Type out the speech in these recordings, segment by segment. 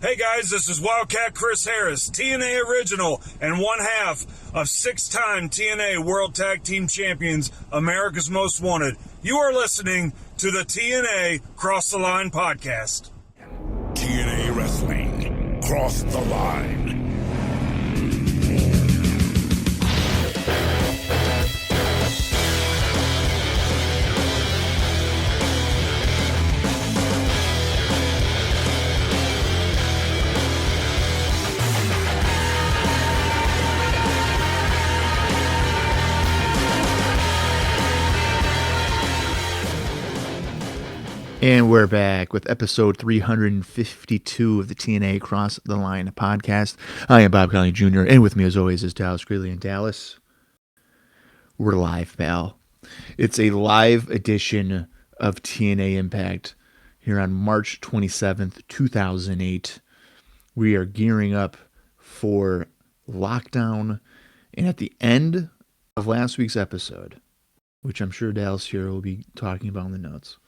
Hey guys, this is Wildcat Chris Harris, TNA original and one half of six-time TNA World Tag Team Champions, America's Most Wanted. You are listening to the TNA Cross the Line podcast. TNA Wrestling, Cross the Line. And we're back with episode 352 of the TNA Cross the Line podcast. I am Bob Colling Jr., and with me as always is Dallas Gridley in Dallas. We're live, pal. It's a live edition of TNA Impact here on March 27th, 2008. We are gearing up for Lockdown, and at the end of last week's episode, which I'm sure Dallas here will be talking about in the notes,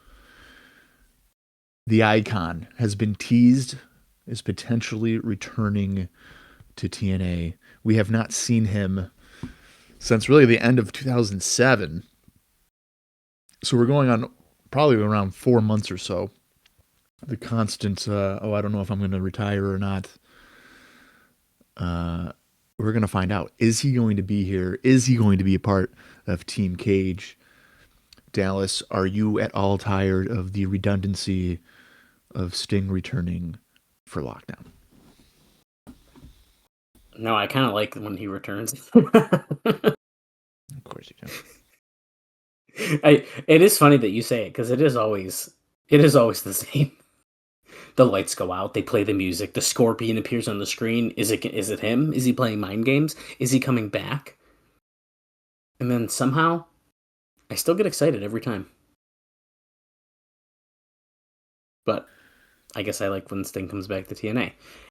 the Icon has been teased as potentially returning to TNA. We have not seen him since really the end of 2007. So we're going on probably around 4 months or so. The constant, I don't know if I'm going to retire or not. We're going to find out. Is he going to be here? Is he going to be a part of Team Cage? Dallas, are you at all tired of the redundancy of Sting returning for Lockdown? No, I kind of like when he returns. Of course you can. It is funny that you say it because it is always the same. The lights go out, they play the music, the Scorpion appears on the screen. Is it him? Is he playing mind games? Is he coming back? And then somehow, I still get excited every time. But I guess I like when Sting comes back to TNA.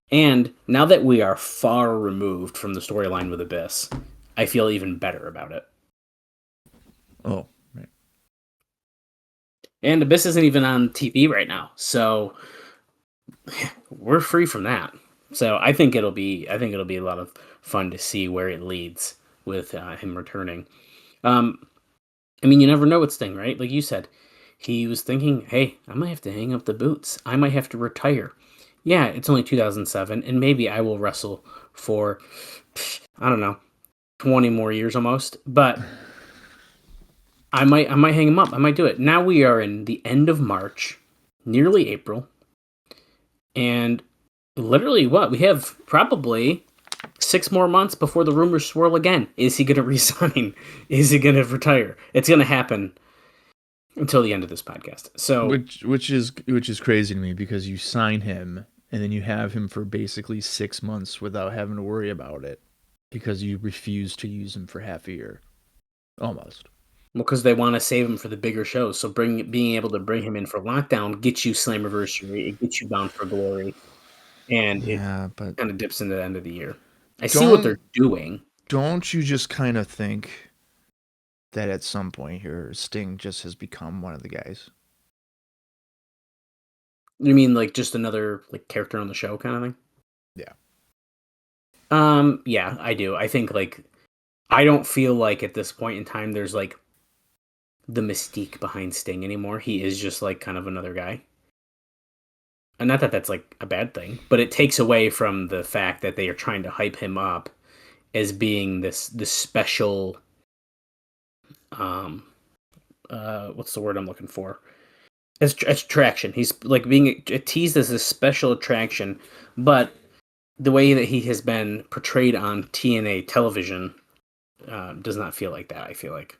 And now that we are far removed from the storyline with Abyss, I feel even better about it. Oh, right. And Abyss isn't even on TV right now, so we're free from that. So I think it'll be a lot of fun to see where it leads with him returning. I mean, you never know with Sting, right? Like you said, he was thinking, hey, I might have to hang up the boots. I might have to retire. Yeah, it's only 2007, and maybe I will wrestle for, I don't know, 20 more years almost. But I might hang him up. I might do it. Now we are in the end of March, nearly April. And literally we have probably 6 more months before the rumors swirl again. Is he going to resign? Is he going to retire? It's going to happen until the end of this podcast. So which is crazy to me because you sign him and then you have him for basically 6 months without having to worry about it because you refuse to use him for half a year. Almost. Well, because they want to save him for the bigger shows. So being able to bring him in for Lockdown gets you Slammiversary, it gets you Bound for Glory, and it kind of dips into the end of the year. I see what they're doing. Don't you just kind of think that at some point here, Sting just has become one of the guys? You mean like just another like character on the show kind of thing? Yeah. Yeah, I do. I think like I don't feel like at this point in time there's like the mystique behind Sting anymore. He is just like kind of another guy. And not that that's like a bad thing, but it takes away from the fact that they are trying to hype him up as being this special what's the word I'm looking for? It's attraction. He's like being teased as a special attraction, but the way that he has been portrayed on TNA television does not feel like that, I feel like.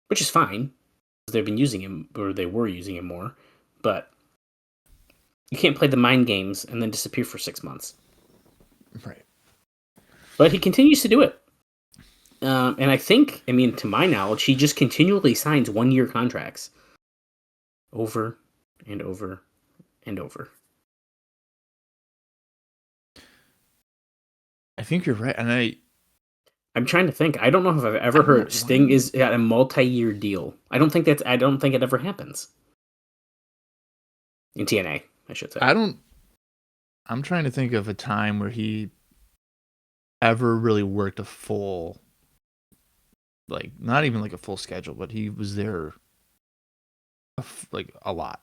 Which is fine. They've been using him, or they were using him more, but you can't play the mind games and then disappear for 6 months. Right. But he continues to do it. And I think, I mean, to my knowledge, he just continually signs 1-year contracts. Over and over and over. I think you're right. And I'm trying to think. I don't know if I've ever heard Sting is at a multi-year deal. I don't think it ever happens. In TNA, I should say. I'm trying to think of a time where he ever really worked a full, like, not even like a full schedule, but he was there like a lot.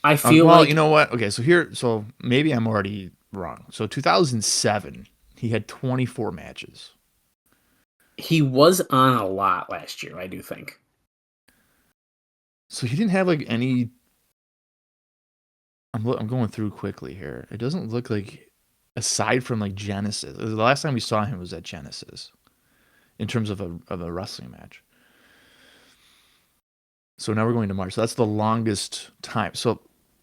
I feel well, like you know what? Okay, so maybe I'm already wrong. So 2007, he had 24 matches. he was on a lot last year, I do think. So he didn't have like any. I'm going through quickly here. It doesn't look like, aside from like Genesis, the last time we saw him was at Genesis, in terms of a wrestling match. So now we're going to March. So that's the longest time. So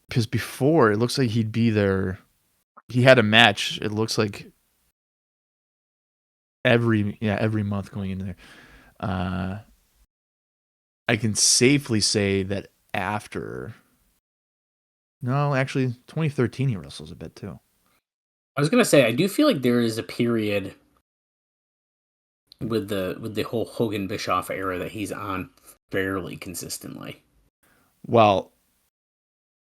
because before it looks like he'd be there, he had a match. It looks like every month going into there. I can safely say that after. No, actually, 2013 he wrestles a bit too. I was gonna say I do feel like there is a period with the whole Hogan Bischoff era that he's on fairly consistently. Well,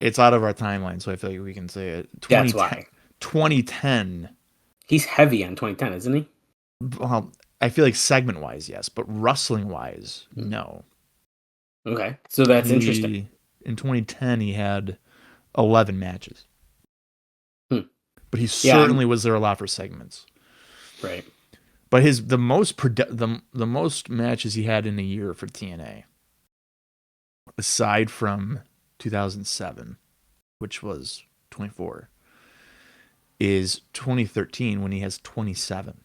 it's out of our timeline, so I feel like we can say it. That's why 2010. He's heavy on 2010, isn't he? Well, I feel like segment wise, yes, but wrestling wise, no. Okay, so that's interesting. In 2010, he had 11 matches, but he certainly was there a lot for segments. Right. But the most matches he had in a year for TNA, aside from 2007, which was 24, is 2013 when he has 27.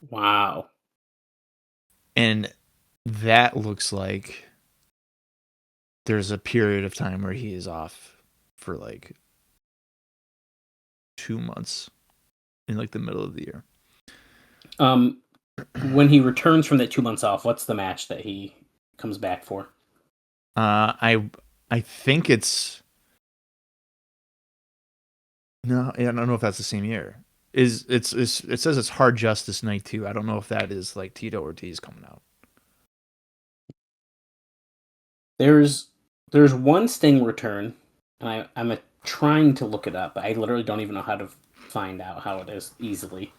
Wow. And that looks like there's a period of time where he is off for like 2 months in like the middle of the year. When he returns from that 2 months off, what's the match that he comes back for? I think it's no, I don't know if that's the same year. It says it's Hard Justice Night 2. I don't know if that is like Tito Ortiz coming out. There's one Sting return, and I'm trying to look it up. I literally don't even know how to find out how it is easily.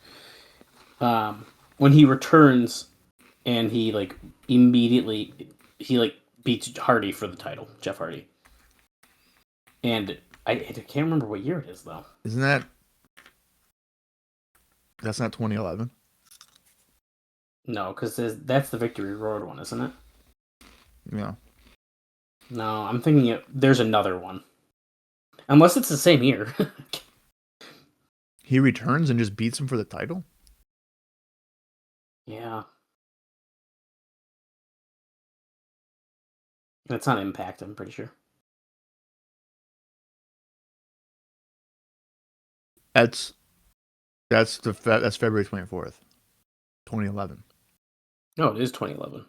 When he returns, and he like immediately beats Hardy for the title, Jeff Hardy. And I can't remember what year it is though. Isn't that's not 2011? No, because that's the Victory Road one, isn't it? Yeah. No, I'm thinking there's another one. Unless it's the same year. He returns and just beats him for the title? Yeah. That's not Impact, I'm pretty sure. That's February 24th, 2011. No, it is 2011.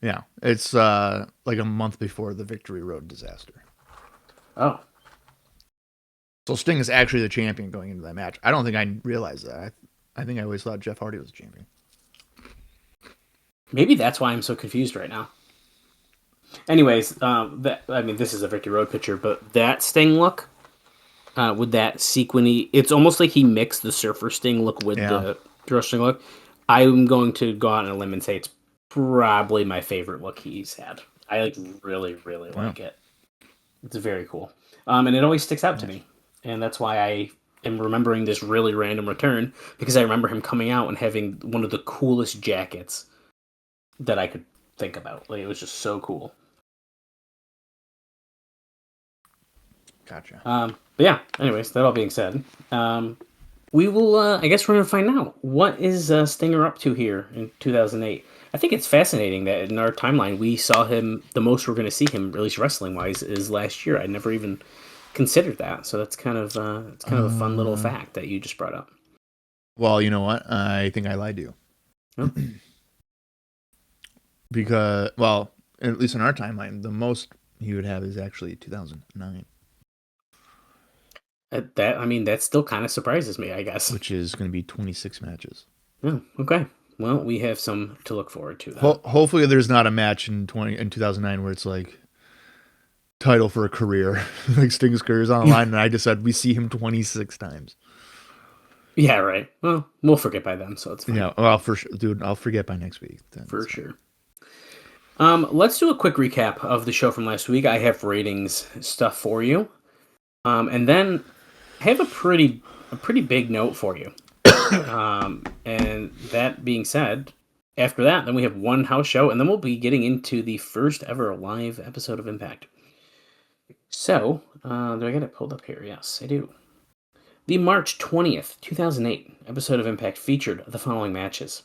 Yeah, it's like a month before the Victory Road disaster. Oh. So Sting is actually the champion going into that match. I don't think I realized that. I think I always thought Jeff Hardy was the champion. Maybe that's why I'm so confused right now. Anyways, this is a Victory Road picture, but that Sting look, with that sequiny, it's almost like he mixed the Surfer Sting look with the Thrush Sting look. I'm going to go out on a limb and say it's probably my favorite look he's had. I really like it. It's very cool. And it always sticks out to me. And that's why I am remembering this really random return, because I remember him coming out and having one of the coolest jackets that I could think about. Like, it was just so cool. Gotcha. But yeah, anyways, that all being said, we will, I guess we're going to find out. What is Stinger up to here in 2008? I think it's fascinating that in our timeline, we saw him, the most we're going to see him, at least wrestling-wise, is last year. I never even considered that. So that's kind of a fun little fact that you just brought up. Well, you know what? I think I lied to you. Oh. Because, well, at least in our timeline, the most he would have is actually 2009. That still kind of surprises me, I guess. Which is going to be 26 matches. Oh, okay. Well, we have some to look forward to. Then. Hopefully there's not a match in 2009 where it's like title for a career. Like Sting's career is on the line, and I just said we see him 26 times. Yeah, right. Well, we'll forget by then, so it's fine. Yeah, well, for sure, dude. I'll forget by next week. For sure. Let's do a quick recap of the show from last week. I have ratings stuff for you, and then I have a pretty big note for you. And that being said, after that, then we have one house show, and then we'll be getting into the first ever live episode of Impact. So, do I get it pulled up here? Yes, I do. The March 20th, 2008 episode of Impact featured the following matches.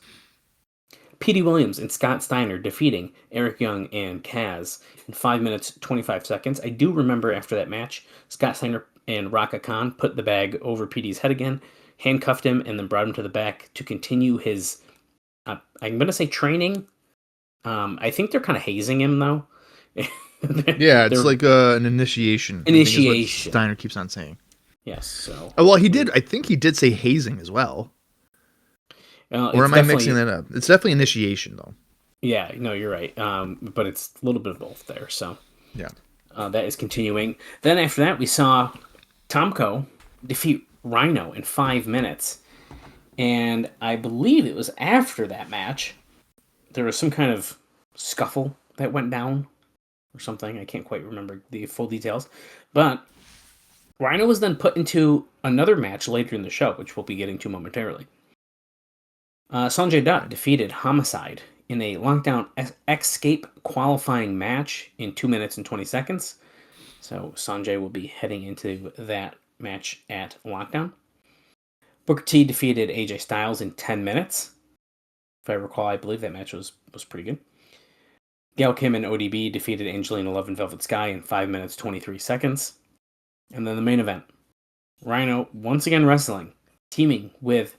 Petey Williams and Scott Steiner defeating Eric Young and Kaz in 5 minutes, 25 seconds. I do remember after that match, Scott Steiner and Raka Khan put the bag over Petey's head again, handcuffed him, and then brought him to the back to continue his, I'm going to say training. I think they're kind of hazing him, though. Yeah, it's like an initiation. Initiation. Steiner keeps on saying. Yes, so. Oh, well, he did. I think he did say hazing as well. Or am I mixing that up? It's definitely initiation, though. Yeah, no, you're right. But it's a little bit of both there, so. Yeah. That is continuing. Then after that, we saw Tomko defeat Rhino in 5 minutes. And I believe it was after that match, there was some kind of scuffle that went down or something. I can't quite remember the full details. But Rhino was then put into another match later in the show, which we'll be getting to momentarily. Sanjay Dutt defeated Homicide in a Lockdown X-Scape Qualifying Match in 2 minutes and 20 seconds. So Sanjay will be heading into that match at Lockdown. Booker T defeated AJ Styles in 10 minutes. If I recall, I believe that match was pretty good. Gail Kim and ODB defeated Angelina Love and Velvet Sky in 5 minutes, 23 seconds. And then the main event. Rhino once again wrestling, teaming with,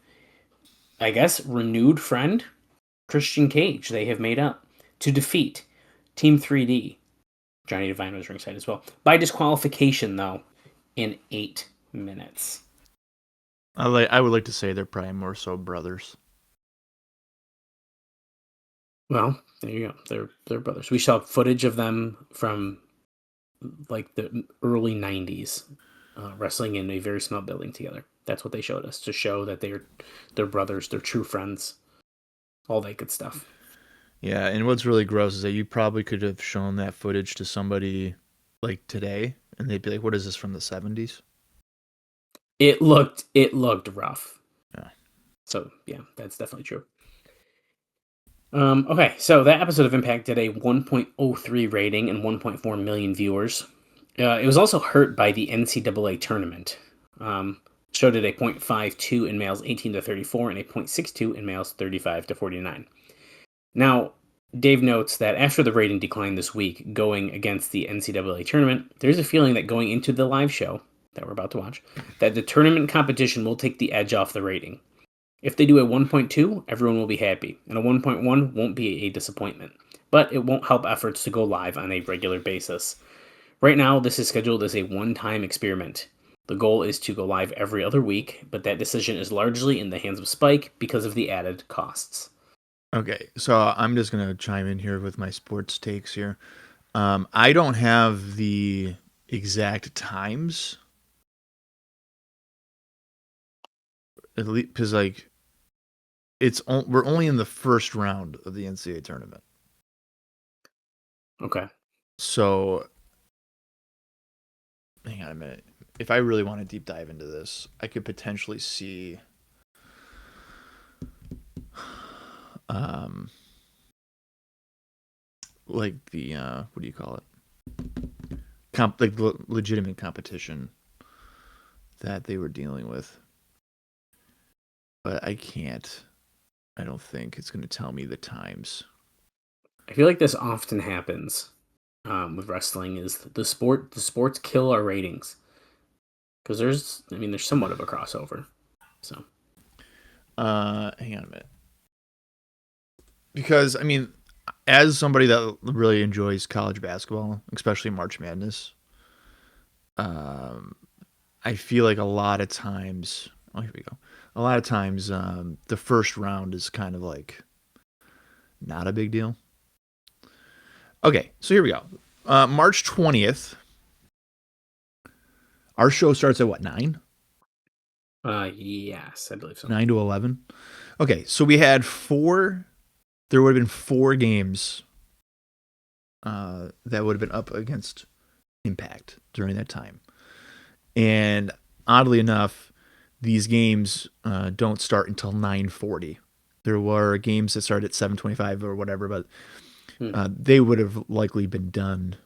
I guess, renewed friend Christian Cage. They have made up to defeat Team 3D. Johnny Devine was ringside as well. By disqualification, though, in 8 minutes. I would like to say they're probably more so brothers. Well, there you go. They're brothers. We saw footage of them from like the early 90s wrestling in a very small building together. That's what they showed us, to show that they're brothers, they're true friends, all that good stuff. Yeah, and what's really gross is that you probably could have shown that footage to somebody like today, and they'd be like, "What is this, from the 70s?" It looked rough. Yeah. So yeah, that's definitely true. Okay, so that episode of Impact did a 1.03 rating and 1.4 million viewers. It was also hurt by the NCAA tournament. Showed it a 0.52 in males 18 to 34 and a 0.62 in males 35 to 49. Now, Dave notes that after the rating decline this week going against the NCAA tournament, there's a feeling that going into the live show that we're about to watch, that the tournament competition will take the edge off the rating. If they do a 1.2, everyone will be happy, and a 1.1 won't be a disappointment, but it won't help efforts to go live on a regular basis. Right now, this is scheduled as a one-time experiment. The goal is to go live every other week, but that decision is largely in the hands of Spike because of the added costs. Okay, so I'm just going to chime in here with my sports takes here. I don't have the exact times, at least, because like we're only in the first round of the NCAA tournament. Okay. So, hang on a minute. If I really want to deep dive into this, I could potentially see like the what do you call it? Like legitimate competition that they were dealing with. But I can't. I don't think it's going to tell me the times. I feel like this often happens with wrestling. Is the sports kill our ratings, because there's somewhat of a crossover. So, hang on a minute. Because as somebody that really enjoys college basketball, especially March Madness, I feel like a lot of times. Oh, here we go. A lot of times, the first round is kind of like not a big deal. Okay, so here we go. March 20th, Our show starts at what, 9? Yes, I believe so. 9 to 11. Okay, so we had 4. There would have been 4 games that would have been up against Impact during that time. And oddly enough, these games don't start until 9:40. There were games that started at 7:25 or whatever, but they would have likely been done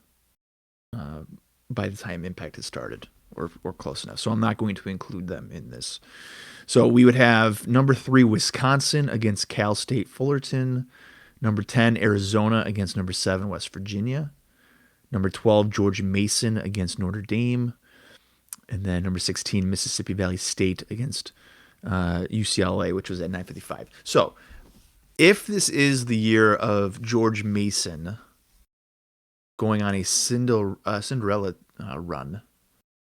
by the time Impact had started or close enough. So I'm not going to include them in this. So we would have number 3, Wisconsin against Cal State Fullerton. Number 10, Arizona against number 7, West Virginia. Number 12, George Mason against Notre Dame. And then number 16, Mississippi Valley State against UCLA, which was at 9:55. So if this is the year of George Mason going on a Cinderella run,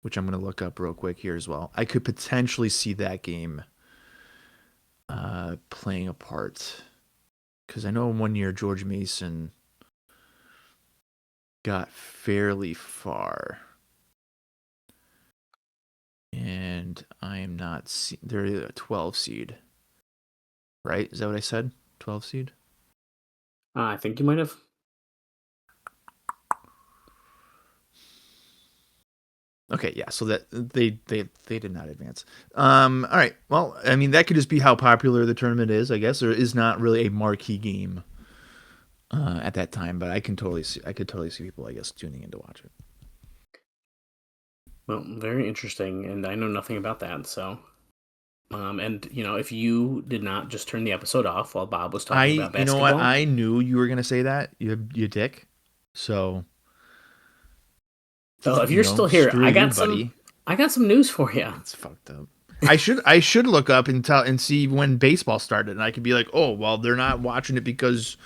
which I'm going to look up real quick here as well, I could potentially see that game playing a part. Because I know one year George Mason got fairly far. And I am not... They're a 12 seed. Right? Is that what I said? 12 seed? I think you might have. Okay, yeah, so that they did not advance. All right, well, I mean, that could just be how popular the tournament is, I guess. There is not really a marquee game at that time, but I could totally see people, I guess, tuning in to watch it. Well, very interesting, and I know nothing about that, so... and, you know, if you did not just turn the episode off while Bob was talking about basketball... You know what? I knew you were going to say that, you dick, so... So if you're still here, I got some news for you. It's fucked up. I should look up and see when baseball started, and I could be like, oh, well, they're not watching it because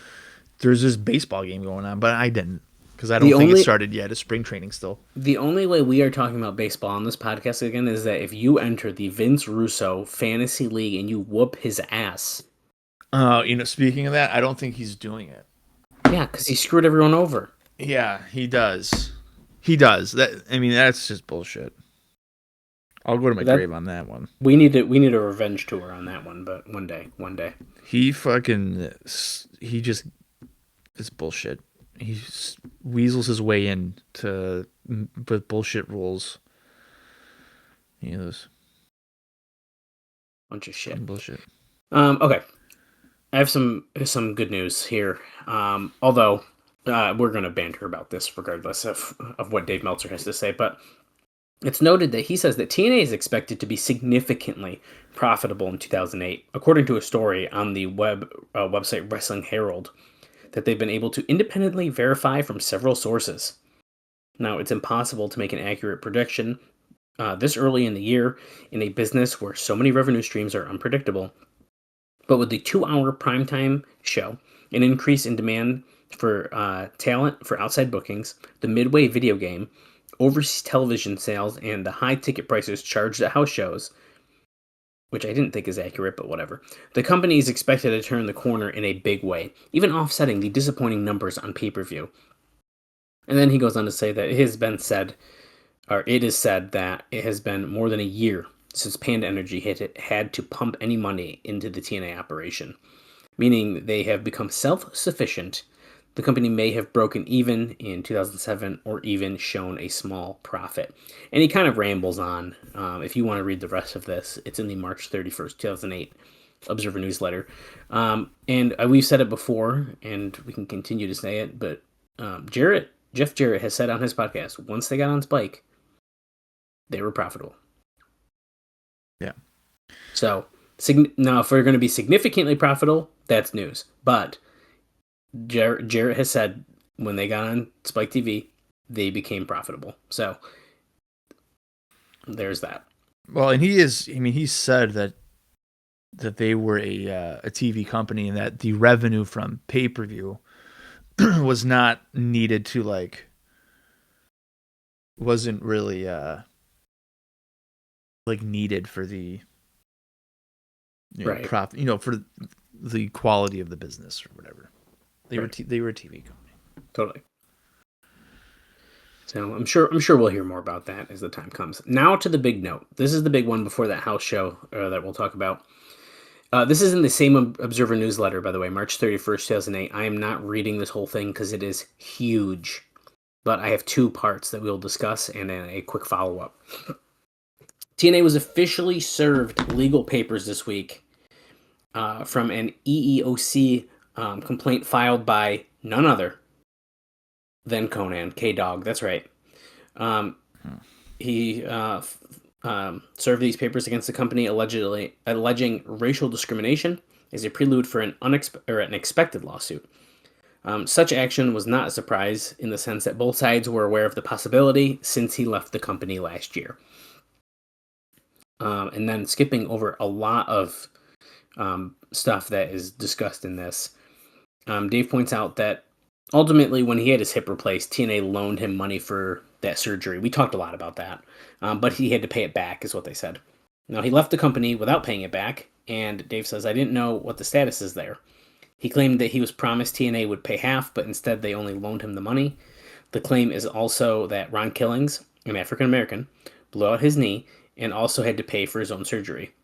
there's this baseball game going on, but I didn't, because I don't think it started yet. It's spring training still. The only way we are talking about baseball on this podcast again is that if you enter the Vince Russo Fantasy League and you whoop his ass. Speaking of that, I don't think he's doing it. Yeah, because he screwed everyone over. Yeah, he does. He does. That's just bullshit. I'll go to my grave on that one. We need a revenge tour on that one, but one day. He just it's bullshit. He weasels his way in with bullshit rules. Bunch of shit. Bullshit. Okay. I have some good news here. Although we're going to banter about this regardless of what Dave Meltzer has to say, but it's noted that he says that TNA is expected to be significantly profitable in 2008, according to a story on the website Wrestling Herald, that they've been able to independently verify from several sources. Now, it's impossible to make an accurate prediction this early in the year in a business where so many revenue streams are unpredictable. But with the 2-hour primetime show, an increase in demand for talent for outside bookings, the midway video game, overseas television sales, and the high ticket prices charged at house shows, which I didn't think is accurate, but whatever, the company is expected to turn the corner in a big way, even offsetting the disappointing numbers on pay-per-view. And then he goes on to say that it is said that it has been more than a year since Panda Energy had to pump any money into the TNA operation, meaning they have become self-sufficient. The company may have broken even in 2007 or even shown a small profit. And he kind of rambles on. If you want to read the rest of this, it's in the March 31st, 2008 Observer newsletter. And we've said it before, and we can continue to say it, but Jeff Jarrett has said on his podcast, once they got on Spike, they were profitable. Yeah. So, now if we're going to be significantly profitable, that's news. But Jarrett has said when they got on Spike TV, they became profitable. So there's that. Well, and he said that they were a TV company and that the revenue from pay-per-view was not needed to wasn't really needed for the right. For the quality of the business or whatever. They were a TV company. Totally. So I'm sure we'll hear more about that as the time comes. Now to the big note. This is the big one before that house show that we'll talk about. This is in the same Observer newsletter, by the way, March 31st, 2008. I am not reading this whole thing because it is huge. But I have two parts that we'll discuss and then a quick follow-up. TNA was officially served legal papers this week from an EEOC complaint filed by none other than Conan, K-Dog, that's right. He served these papers against the company alleging racial discrimination as a prelude for an expected lawsuit. Such action was not a surprise in the sense that both sides were aware of the possibility since he left the company last year. And then skipping over a lot of stuff that is discussed in this, Dave points out that ultimately when he had his hip replaced, TNA loaned him money for that surgery. We talked a lot about that, but he had to pay it back is what they said. Now, he left the company without paying it back, and Dave says, I didn't know what the status is there. He claimed that he was promised TNA would pay half, but instead they only loaned him the money. The claim is also that Ron Killings, an African-American, blew out his knee and also had to pay for his own surgery.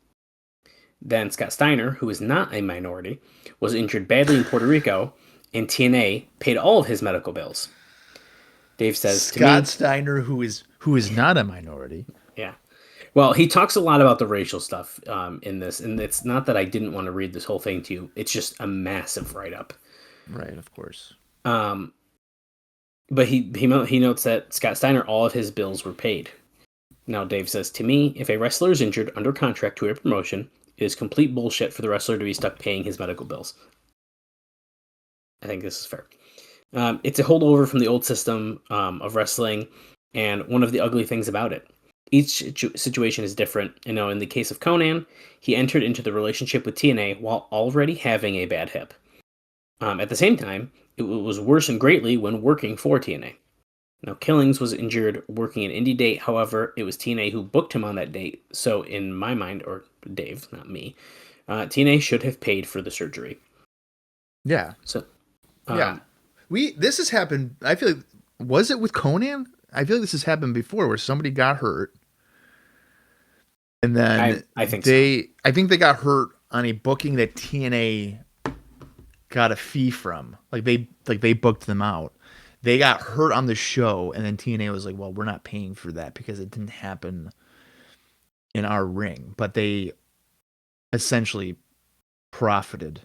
Then Scott Steiner, who is not a minority, was injured badly in Puerto Rico, and TNA paid all of his medical bills. Dave says Scott Steiner, who is not a minority. Yeah. Well, he talks a lot about the racial stuff in this, and it's not that I didn't want to read this whole thing to you. It's just a massive write-up. Right, of course. But he notes that Scott Steiner, all of his bills were paid. Now, Dave says, to me, if a wrestler is injured under contract to a promotion, it is complete bullshit for the wrestler to be stuck paying his medical bills. I think this is fair. It's a holdover from the old system of wrestling, and one of the ugly things about it. Each situation is different. You know, in the case of Conan, he entered into the relationship with TNA while already having a bad hip. At the same time, it was worsened greatly when working for TNA. Now, Killings was injured working an indie date. However, it was TNA who booked him on that date. So, in my mind, or Dave, not me, TNA should have paid for the surgery. Yeah. So, yeah. This has happened. I feel like, was it with Conan? I feel like this has happened before where somebody got hurt. And then I think they got hurt on a booking that TNA got a fee from. Like they booked them out. They got hurt on the show, and then TNA was like, well, we're not paying for that because it didn't happen in our ring. But they essentially profited.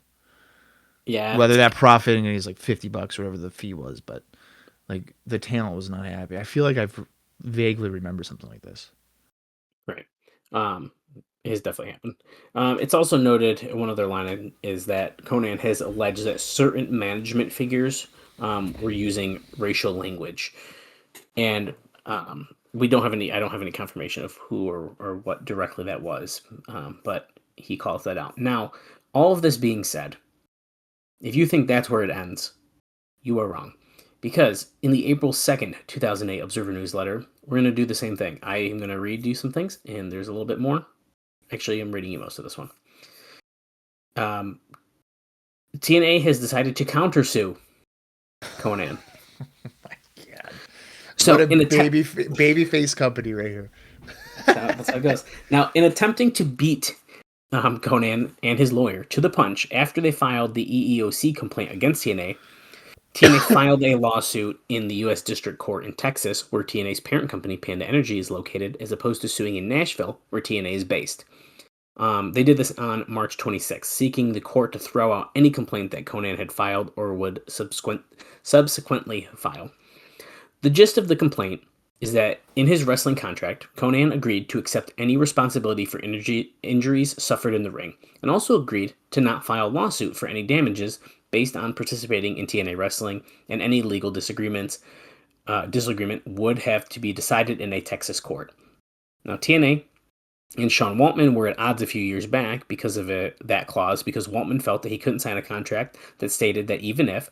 Yeah. Whether that profiting is like $50 or whatever the fee was, but like the talent was not happy. I feel like I vaguely remember something like this. Right. It has definitely happened. It's also noted, one other line is that Conan has alleged that certain management figures were using racial language. And I don't have any confirmation of who or what directly that was, but he calls that out. Now, all of this being said, if you think that's where it ends, you are wrong. Because in the April 2nd, 2008 Observer newsletter, we're going to do the same thing. I am going to read you some things, and there's a little bit more. Actually, I'm reading you most of this one. TNA has decided to countersue Conan. Oh my God. So what a babyface company right here. That's how it goes. Now, in attempting to beat Conan and his lawyer to the punch after they filed the EEOC complaint against TNA filed a lawsuit in the U.S. District Court in Texas, where TNA's parent company, Panda Energy, is located, as opposed to suing in Nashville, where TNA is based. They did this on March 26th, seeking the court to throw out any complaint that Conan had filed or would subsequently file. The gist of the complaint is that in his wrestling contract, Conan agreed to accept any responsibility for injuries suffered in the ring, and also agreed to not file a lawsuit for any damages based on participating in TNA wrestling, and any legal disagreement would have to be decided in a Texas court. Now, TNA and Sean Waltman were at odds a few years back because of that clause, because Waltman felt that he couldn't sign a contract that stated that even if,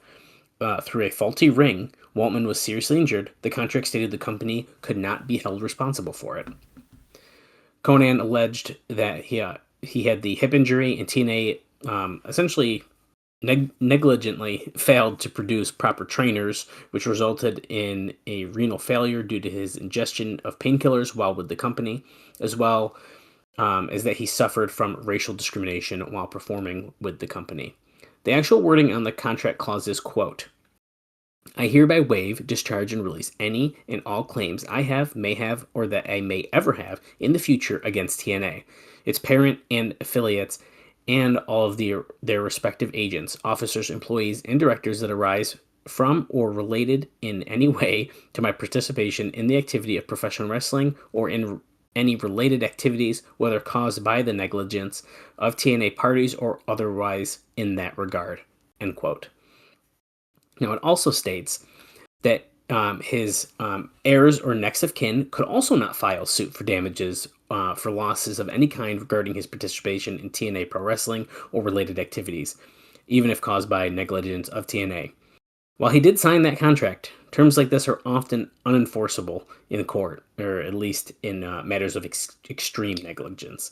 through a faulty ring, Waltman was seriously injured, the contract stated the company could not be held responsible for it. Conan alleged that he had the hip injury, and TNA essentially negligently failed to produce proper trainers, which resulted in a renal failure due to his ingestion of painkillers while with the company, as well as that he suffered from racial discrimination while performing with the company. The actual wording on the contract clause is, quote, I hereby waive, discharge, and release any and all claims I have, may have, or that I may ever have in the future against TNA, its parent and affiliates, and all of their respective agents, officers, employees, and directors that arise from or related in any way to my participation in the activity of professional wrestling or in any related activities, whether caused by the negligence of TNA parties or otherwise in that regard, end quote. Now, it also states that his heirs or next of kin could also not file suit for damages for losses of any kind regarding his participation in TNA Pro Wrestling or related activities, even if caused by negligence of TNA. While he did sign that contract, terms like this are often unenforceable in court, or at least in matters of extreme negligence.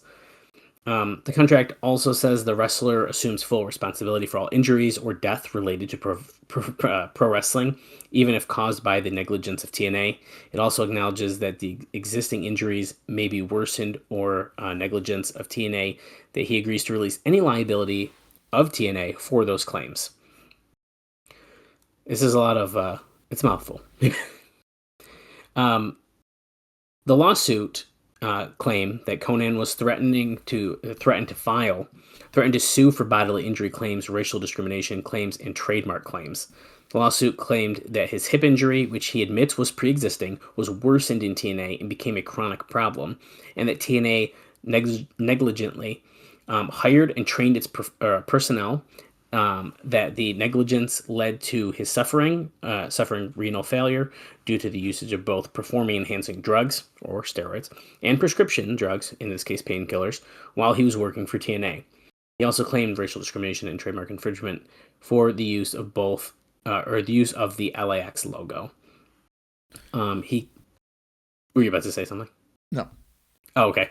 The contract also says the wrestler assumes full responsibility for all injuries or death related to pro wrestling, even if caused by the negligence of TNA. It also acknowledges that the existing injuries may be worsened or negligence of TNA, that he agrees to release any liability of TNA for those claims. This is a lot of, it's a mouthful. The lawsuit claim that Konnan was threatened to sue for bodily injury claims, racial discrimination claims, and trademark claims. The lawsuit claimed that his hip injury, which he admits was pre-existing, was worsened in TNA and became a chronic problem, and that TNA negligently hired and trained its personnel, that the negligence led to his suffering renal failure due to the usage of both performance-enhancing drugs, or steroids, and prescription drugs, in this case painkillers, while he was working for TNA. He also claimed racial discrimination and trademark infringement for the use of both, the use of the LAX logo. Were you about to say something? No. Oh, okay.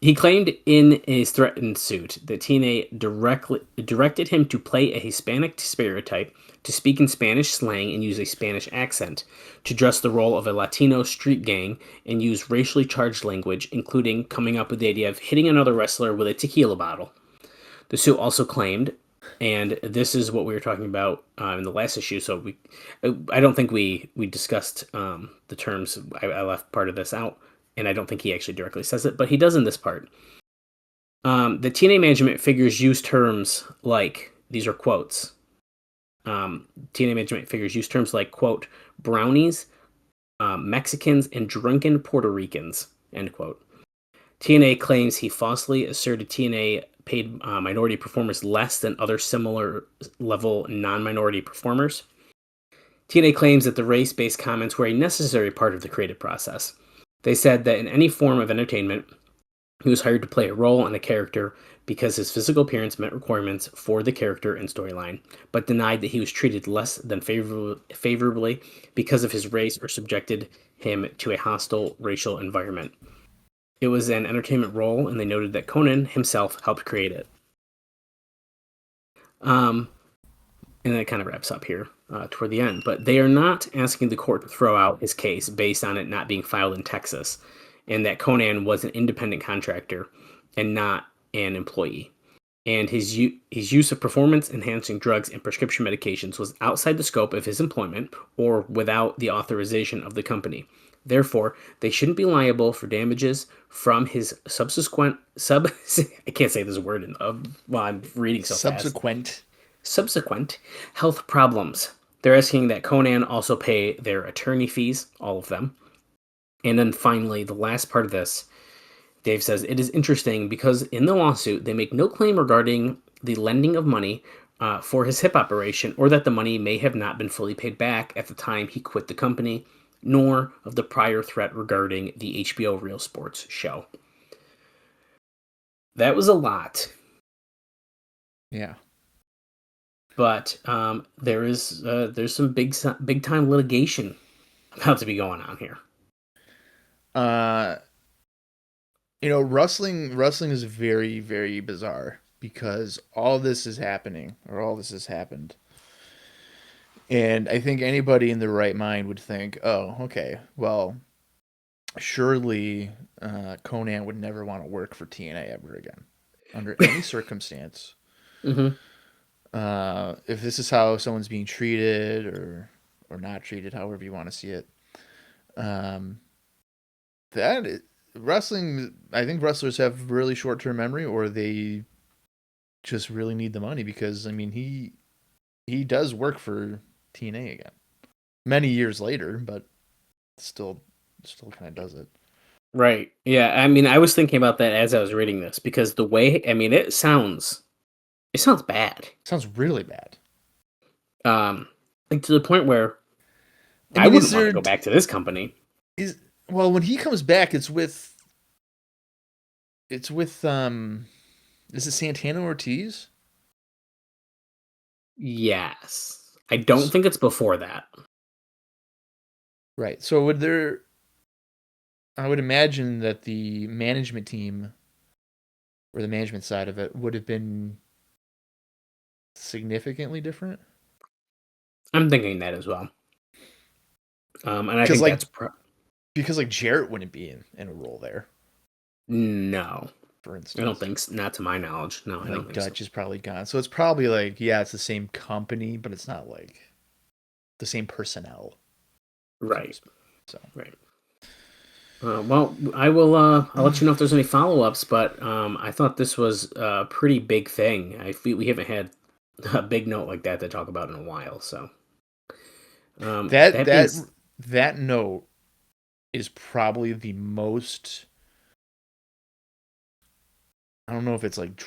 He claimed in his threatened suit that TNA directed him to play a Hispanic stereotype, to speak in Spanish slang and use a Spanish accent, to dress the role of a Latino street gang and use racially charged language, including coming up with the idea of hitting another wrestler with a tequila bottle. The suit also claimed, and this is what we were talking about in the last issue, so I don't think we discussed the terms. I left part of this out. And I don't think he actually directly says it, but he does in this part. The TNA management figures use terms like, these are quotes. TNA management figures use terms like, quote, brownies, Mexicans, and drunken Puerto Ricans, end quote. TNA claims he falsely asserted TNA paid minority performers less than other similar level non-minority performers. TNA claims that the race-based comments were a necessary part of the creative process. They said that in any form of entertainment, he was hired to play a role and a character because his physical appearance met requirements for the character and storyline, but denied that he was treated less than favorably because of his race or subjected him to a hostile racial environment. It was an entertainment role, and they noted that Konnan himself helped create it. And that kind of wraps up here toward the end. But they are not asking the court to throw out his case based on it not being filed in Texas, and that Konnan was an independent contractor and not an employee. And his use of performance-enhancing drugs and prescription medications was outside the scope of his employment or without the authorization of the company. Therefore, they shouldn't be liable for damages from his subsequent I can't say this word while I'm reading so fast. Subsequent health problems. They're asking that Konnan also pay their attorney fees, all of them. And then finally, the last part of this, Dave says, it is interesting because in the lawsuit, they make no claim regarding the lending of money for his hip operation, or that the money may have not been fully paid back at the time he quit the company, nor of the prior threat regarding the HBO Real Sports show. That was a lot. Yeah. But there's some big time litigation about to be going on here. Wrestling is very, very bizarre because all this is happening, or all this has happened. And I think anybody in their right mind would think, oh, okay, well, surely Conan would never want to work for TNA ever again, under any circumstance. Mm-hmm. If this is how someone's being treated or not treated, however you want to see it, wrestling, I think wrestlers have really short-term memory, or they just really need the money, because I mean he does work for TNA again many years later, but still kind of does it. Right. Yeah. I mean, I was thinking about that as I was reading this, because the way, I mean, it sounds bad. It sounds really bad. Like to the point where I mean, wouldn't want to go back to this company. Well, when he comes back, it's with is it Santana Ortiz? Yes. I don't think it's before that. Right. So I would imagine that the management team, or the management side of it, would have been significantly different. I'm thinking that as well. And I think that's because like Jarrett wouldn't be in a role there. No. For instance. I don't think so. Not to my knowledge. No, I don't think Dutch so. is probably gone. So it's probably like, yeah, it's the same company, but it's not like the same personnel. Right. So right. Well, I will. I'll let you know if there's any follow-ups. But I thought this was a pretty big thing. We haven't had a big note like that to talk about in a while. So that note is probably the most. I don't know if it's like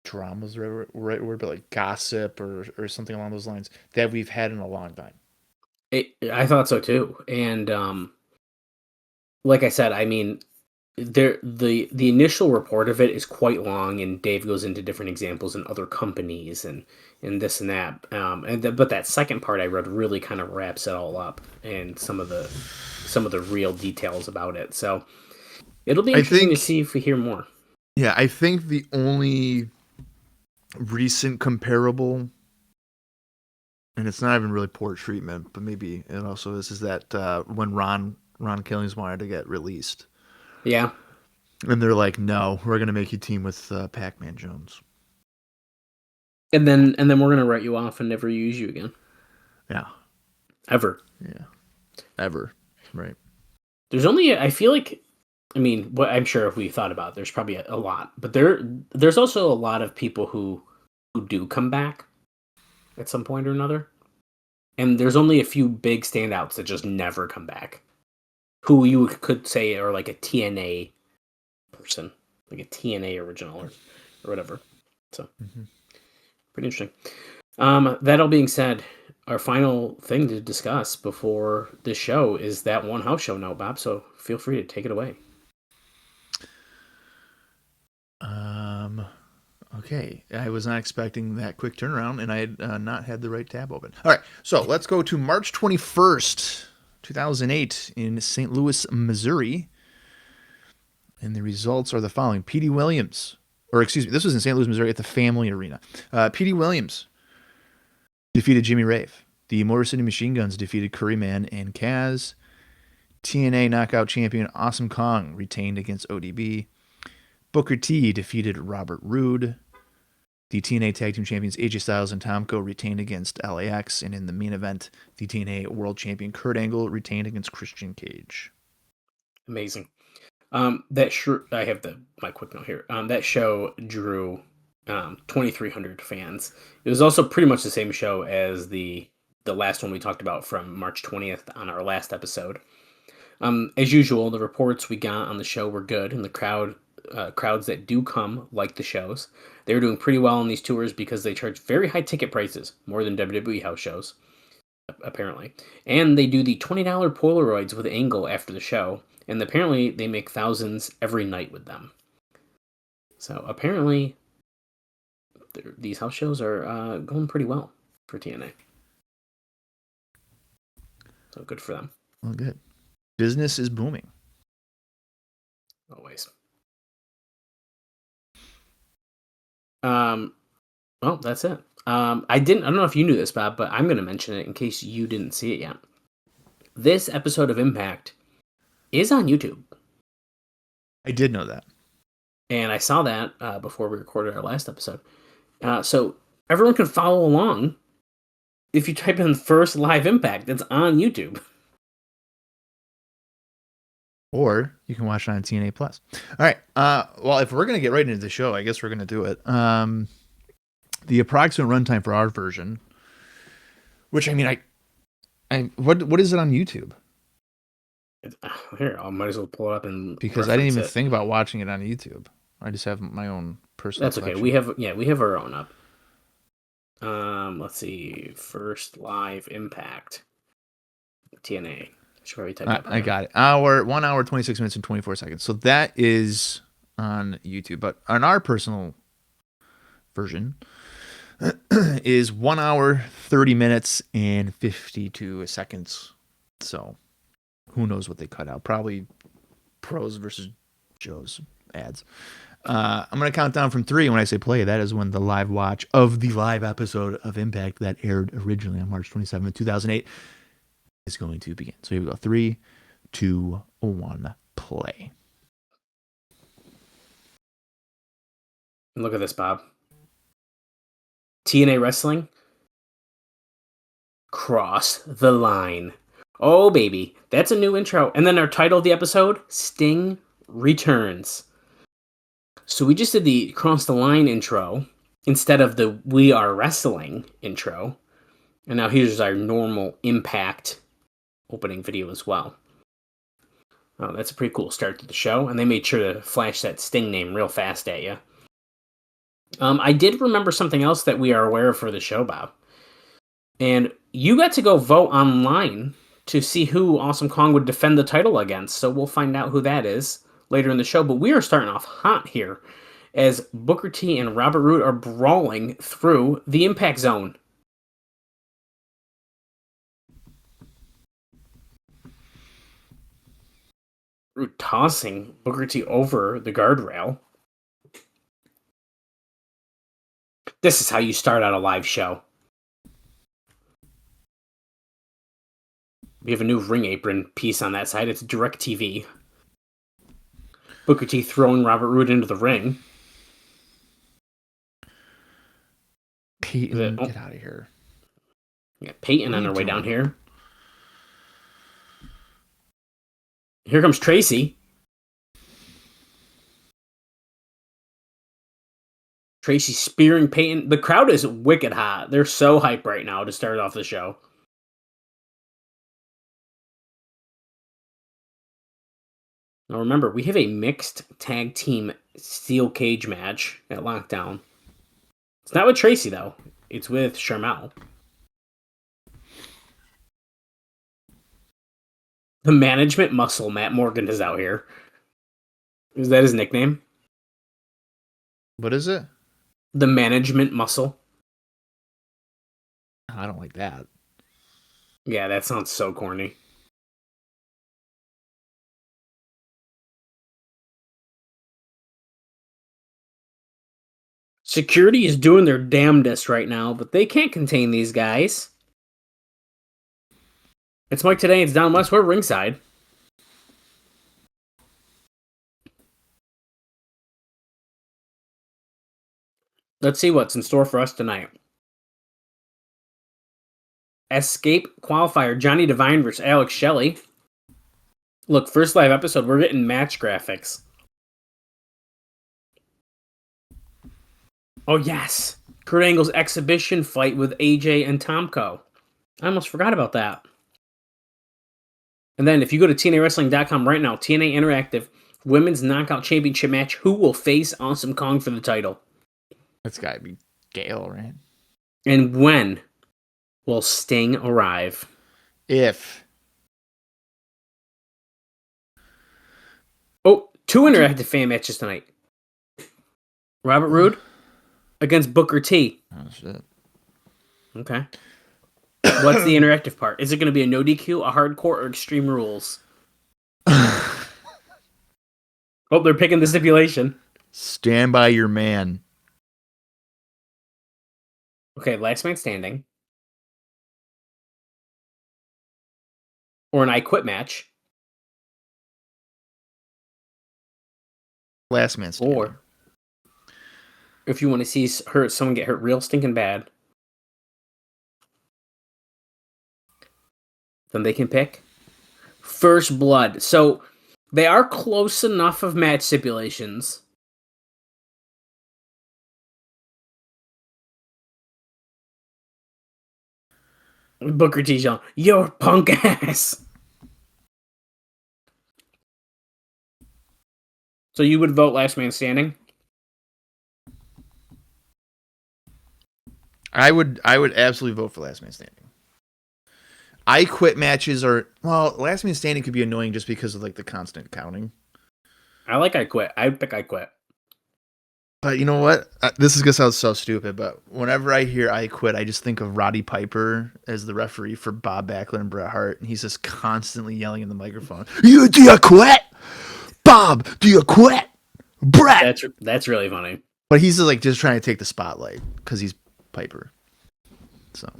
drama's the right word, but like gossip or something along those lines that we've had in a long time. I thought so too, and like I said, I mean, the initial report of it is quite long, and Dave goes into different examples in other companies and this and that. But that second part I read really kind of wraps it all up, and some of the real details about it. So it'll be interesting to see if we hear more. Yeah, I think the only recent comparable, and it's not even really poor treatment, but maybe it also is that when Ron Killings wanted to get released. Yeah. And they're like, no, we're going to make you team with Pac-Man Jones. And then we're going to write you off and never use you again. Yeah. Ever. Yeah. Ever. Right. There's only, I feel like, I mean, what I'm sure if we thought about it, there's probably a lot, but there's also a lot of people who do come back at some point or another. And there's only a few big standouts that just never come back. Who you could say are like a TNA person, like a TNA original or whatever. So, pretty interesting. That all being said, our final thing to discuss before this show is that one house show note, Bob. So feel free to take it away. Okay, I was not expecting that quick turnaround, and I had not had the right tab open. All right, so let's go to March 21st, 2008 in St. Louis, Missouri. And the results are the following. Petey Williams, this was in St. Louis, Missouri at the Family Arena. Petey Williams defeated Jimmy Rave. The Motor City Machine Guns defeated Curryman and Kaz. TNA Knockout Champion Awesome Kong retained against ODB. Booker T defeated Robert Roode. The TNA Tag Team Champions AJ Styles and Tomko retained against LAX. And in the main event, the TNA World Champion Kurt Angle retained against Christian Cage. Amazing. I have my quick note here. That show drew 2,300 fans. It was also pretty much the same show as the last one we talked about from March 20th on our last episode. As usual, the reports we got on the show were good, and the crowds that do come like the shows. They were doing pretty well on these tours because they charge very high ticket prices, more than WWE house shows, apparently. And they do the $20 Polaroids with Angle after the show, and apparently they make thousands every night with them. So apparently these house shows are going pretty well for TNA. So good for them. Well, good. Business is booming. Always. Well, that's it. I don't know if you knew this, Bob, but I'm going to mention it in case you didn't see it yet. This episode of Impact is on YouTube. I did know that. And I saw that before we recorded our last episode. So everyone can follow along if you type in First Live Impact. It's on YouTube. Or you can watch it on TNA Plus. All right. Well, if we're going to get right into the show, I guess we're going to do it. The approximate runtime for our version, which I mean, what is it on YouTube? Here, I might as well pull it up and because I didn't even think about watching it on YouTube. I just have my own personal. That's okay. Selection. We have our own up. Let's see. First Live Impact TNA. I got it. 1 hour, 26 minutes, and 24 seconds. So that is on YouTube. But on our personal version is 1 hour, 30 minutes, and 52 seconds. So who knows what they cut out? Probably Pros versus Joe's ads. I'm going to count down from 3. And when I say play, that is when the live watch of the live episode of Impact that aired originally on March 27th, 2008 is going to begin. So here we go. 3, 2, 1, play. Look at this, Bob. TNA Wrestling. Cross the Line. Oh, baby. That's a new intro. And then our title of the episode, Sting Returns. So we just did the Cross the Line intro instead of the We Are Wrestling intro. And now here's our normal Impact opening video as well. Oh, that's a pretty cool start to the show. And they made sure to flash that Sting name real fast at you. I did remember something else that we are aware of for the show, Bob. And you got to go vote online to see who Awesome Kong would defend the title against. So we'll find out who that is later in the show. But we are starting off hot here as Booker T and Robert Roode are brawling through the Impact Zone. Roode tossing Booker T over the guardrail. This is how you start out a live show. We have a new ring apron piece on that side. It's DirecTV. Booker T throwing Robert Roode into the ring. Peyton, get out of here. We got Peyton on her way down here. Here comes Tracy. Tracy spearing Peyton. The crowd is wicked hot. They're so hyped right now to start off the show. Now remember, we have a mixed tag team steel cage match at Lockdown. It's not with Tracy, though. It's with Sharmell. The management muscle, Matt Morgan, is out here. Is that his nickname? What is it? The management muscle. I don't like that. Yeah, that sounds so corny. Security is doing their damnedest right now, but they can't contain these guys. It's Mike today. It's Don West. We're ringside. Let's see what's in store for us tonight. Escape qualifier Johnny Devine versus Alex Shelley. Look, first live episode, we're getting match graphics. Oh, yes. Kurt Angle's exhibition fight with AJ and Tomko. I almost forgot about that. And then if you go to TNAWrestling.com right now, TNA Interactive Women's Knockout Championship match, who will face Awesome Kong for the title? That's got to be Gale, right? And when will Sting arrive? If. Oh, 2 interactive fan matches tonight. Robert Roode against Booker T. Oh, shit. Okay. What's the interactive part? Is it going to be a no DQ, a hardcore, or Extreme Rules? Oh, they're picking the stipulation. Stand by your man. Okay, last man standing. Or an I Quit match. Last man standing. Or if you want to see someone get hurt real stinking bad, then they can pick First Blood. So they are close enough of match stipulations. Booker T's yelling, "Your punk ass!" So you would vote last man standing? I would absolutely vote for last man standing. I Quit matches are, well, last man standing could be annoying just because of like the constant counting. I like I Quit. I would pick I Quit. But you know what? This is going to sound so stupid, but whenever I hear I Quit, I just think of Roddy Piper as the referee for Bob Backlund and Bret Hart, and he's just constantly yelling in the microphone, do you quit? Bob, do you quit? Bret! That's really funny. But he's just trying to take the spotlight because he's Piper. So...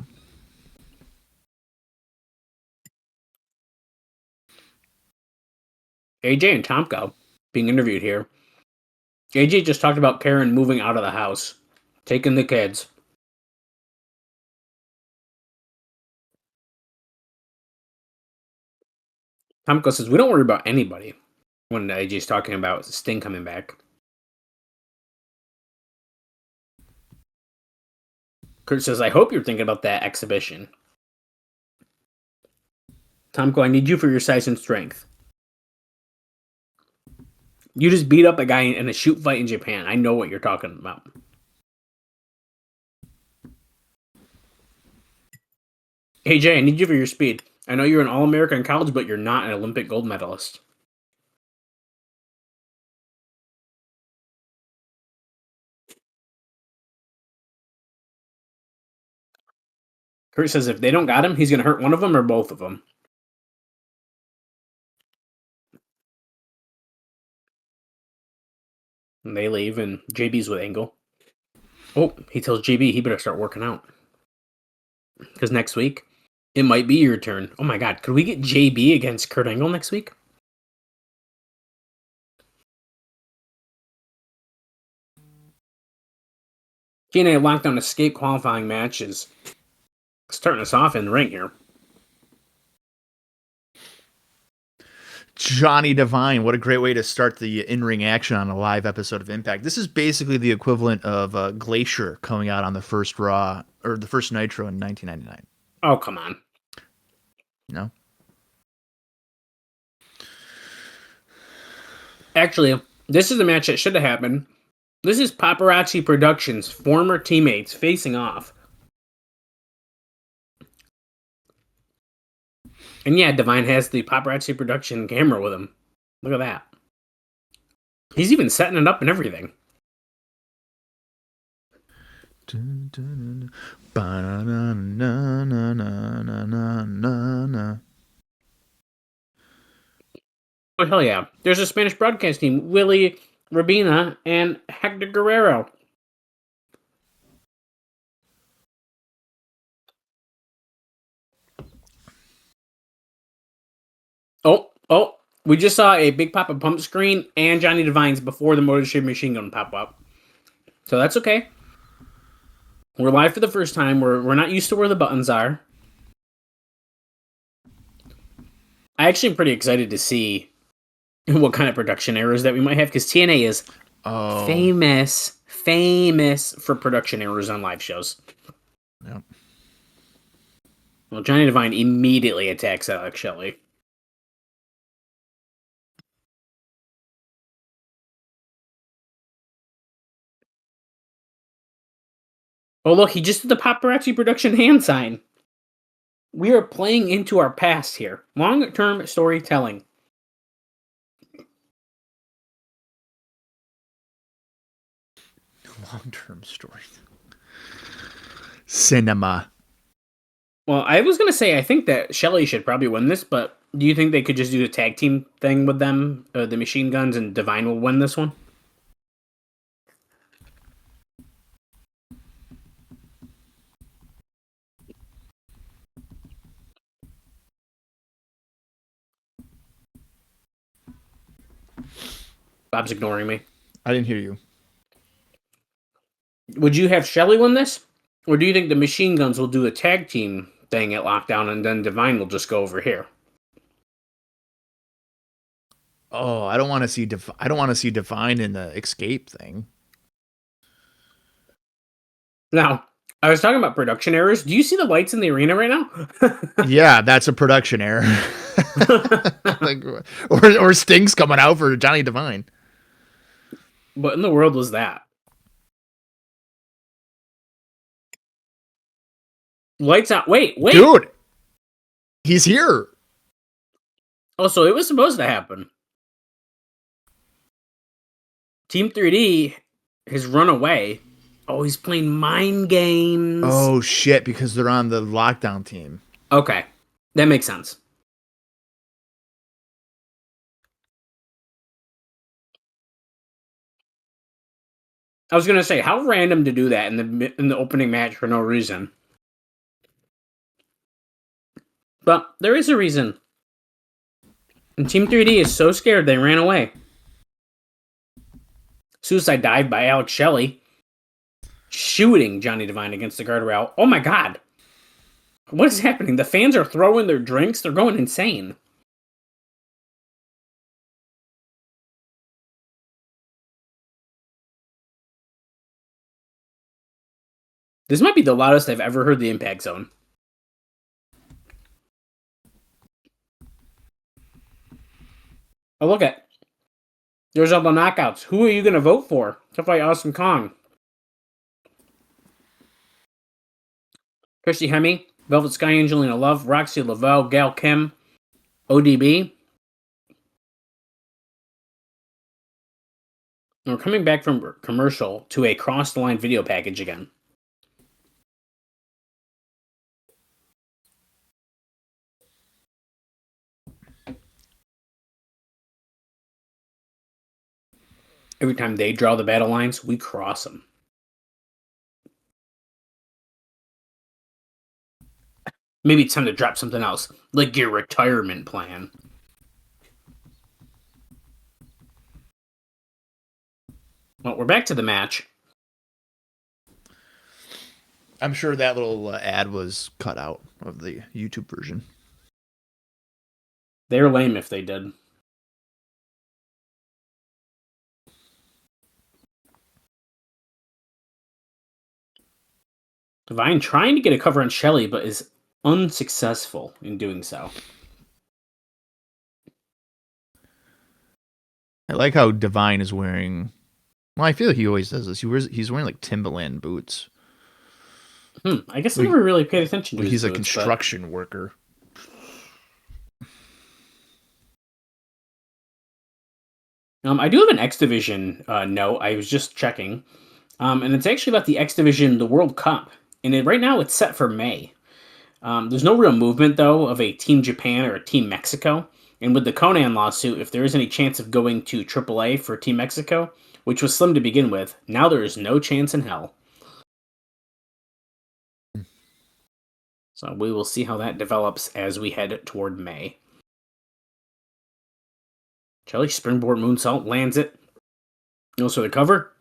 AJ and Tomko being interviewed here. AJ just talked about Karen moving out of the house, taking the kids. Tomko says, "We don't worry about anybody," when AJ's talking about Sting coming back. Kurt says, "I hope you're thinking about that exhibition." Tomko, I need you for your size and strength. You just beat up a guy in a shoot fight in Japan. I know what you're talking about. AJ, I need you for your speed. I know you're an All-American in college, but you're not an Olympic gold medalist. Kurt says if they don't got him, he's going to hurt one of them or both of them. And they leave, and JB's with Angle. Oh, he tells JB he better start working out. Because next week, it might be your turn. Oh my god, could we get JB against Kurt Angle next week? TNA Lockdown X-Scape Qualifying Match is starting us off in the ring here. Johnny Devine, what a great way to start the in-ring action on a live episode of Impact. This is basically the equivalent of Glacier coming out on the first Raw, or the first Nitro in 1999. Oh, come on. No? Actually, this is the match that should have happened. This is Paparazzi Productions' former teammates facing off. And yeah, Devine has the Paparazzi Production camera with him. Look at that. He's even setting it up and everything. Oh, hell yeah. There's a Spanish broadcast team, Willie Rabina and Hector Guerrero. Oh, we just saw a Big Papa Pump screen and Johnny Devine's before the Motor City Machine Gun pop up. So that's okay. We're live for the first time. We're not used to where the buttons are. I actually am pretty excited to see what kind of production errors that we might have, because TNA is famous for production errors on live shows. Yep. Well, Johnny Devine immediately attacks Alex Shelley. Oh, look, he just did the Paparazzi Production hand sign. We are playing into our past here. Long-term storytelling. Long-term story. Cinema. Well, I was going to say, I think that Shelley should probably win this, but do you think they could just do a tag team thing with them, the Machine Guns, and Devine will win this one? Bob's ignoring me. I didn't hear you. Would you have Shelley win this? Or do you think the Machine Guns will do a tag team thing at Lockdown and then Devine will just go over here? Oh, I don't want to see Devine in the escape thing. Now, I was talking about production errors. Do you see the lights in the arena right now? Yeah, that's a production error. Like, or Sting's coming out for Johnny Devine. What in the world was that? Lights out. Wait. Dude, he's here. Oh, so it was supposed to happen. Team 3D has run away. Oh, he's playing mind games. Oh, shit, because they're on the Lockdown team. Okay. That makes sense. I was going to say, how random to do that in the opening match for no reason. But there is a reason. And Team 3D is so scared they ran away. Suicide dive by Alex Shelley. Shooting Johnny Devine against the guardrail. Oh my god. What is happening? The fans are throwing their drinks. They're going insane. This might be the loudest I've ever heard the Impact Zone. Oh, look at. There's all the knockouts. Who are you going to vote for to fight Awesome Kong? Christy Hemme, Velvet Sky, Angelina Love, Roxy Lavelle, Gail Kim, ODB. And we're coming back from commercial to a cross-the-line video package again. Every time they draw the battle lines, we cross them. Maybe it's time to drop something else, like your retirement plan. Well, we're back to the match. I'm sure that little ad was cut out of the YouTube version. They're lame if they did. Devine trying to get a cover on Shelley, but is unsuccessful in doing so. I like how Devine is wearing... Well, I feel like he always does this. He's wearing like Timberland boots. I guess I never really paid attention to his He's a boots, construction worker. I do have an X Division note. I was just checking. And it's actually about the X Division, the World Cup. And right now it's set for May. There's no real movement, though, of a Team Japan or a Team Mexico. And with the Conan lawsuit, if there is any chance of going to AAA for Team Mexico, which was slim to begin with, now there is no chance in hell. So we will see how that develops as we head toward May. Shelley springboard moonsault lands it. Goes for the cover.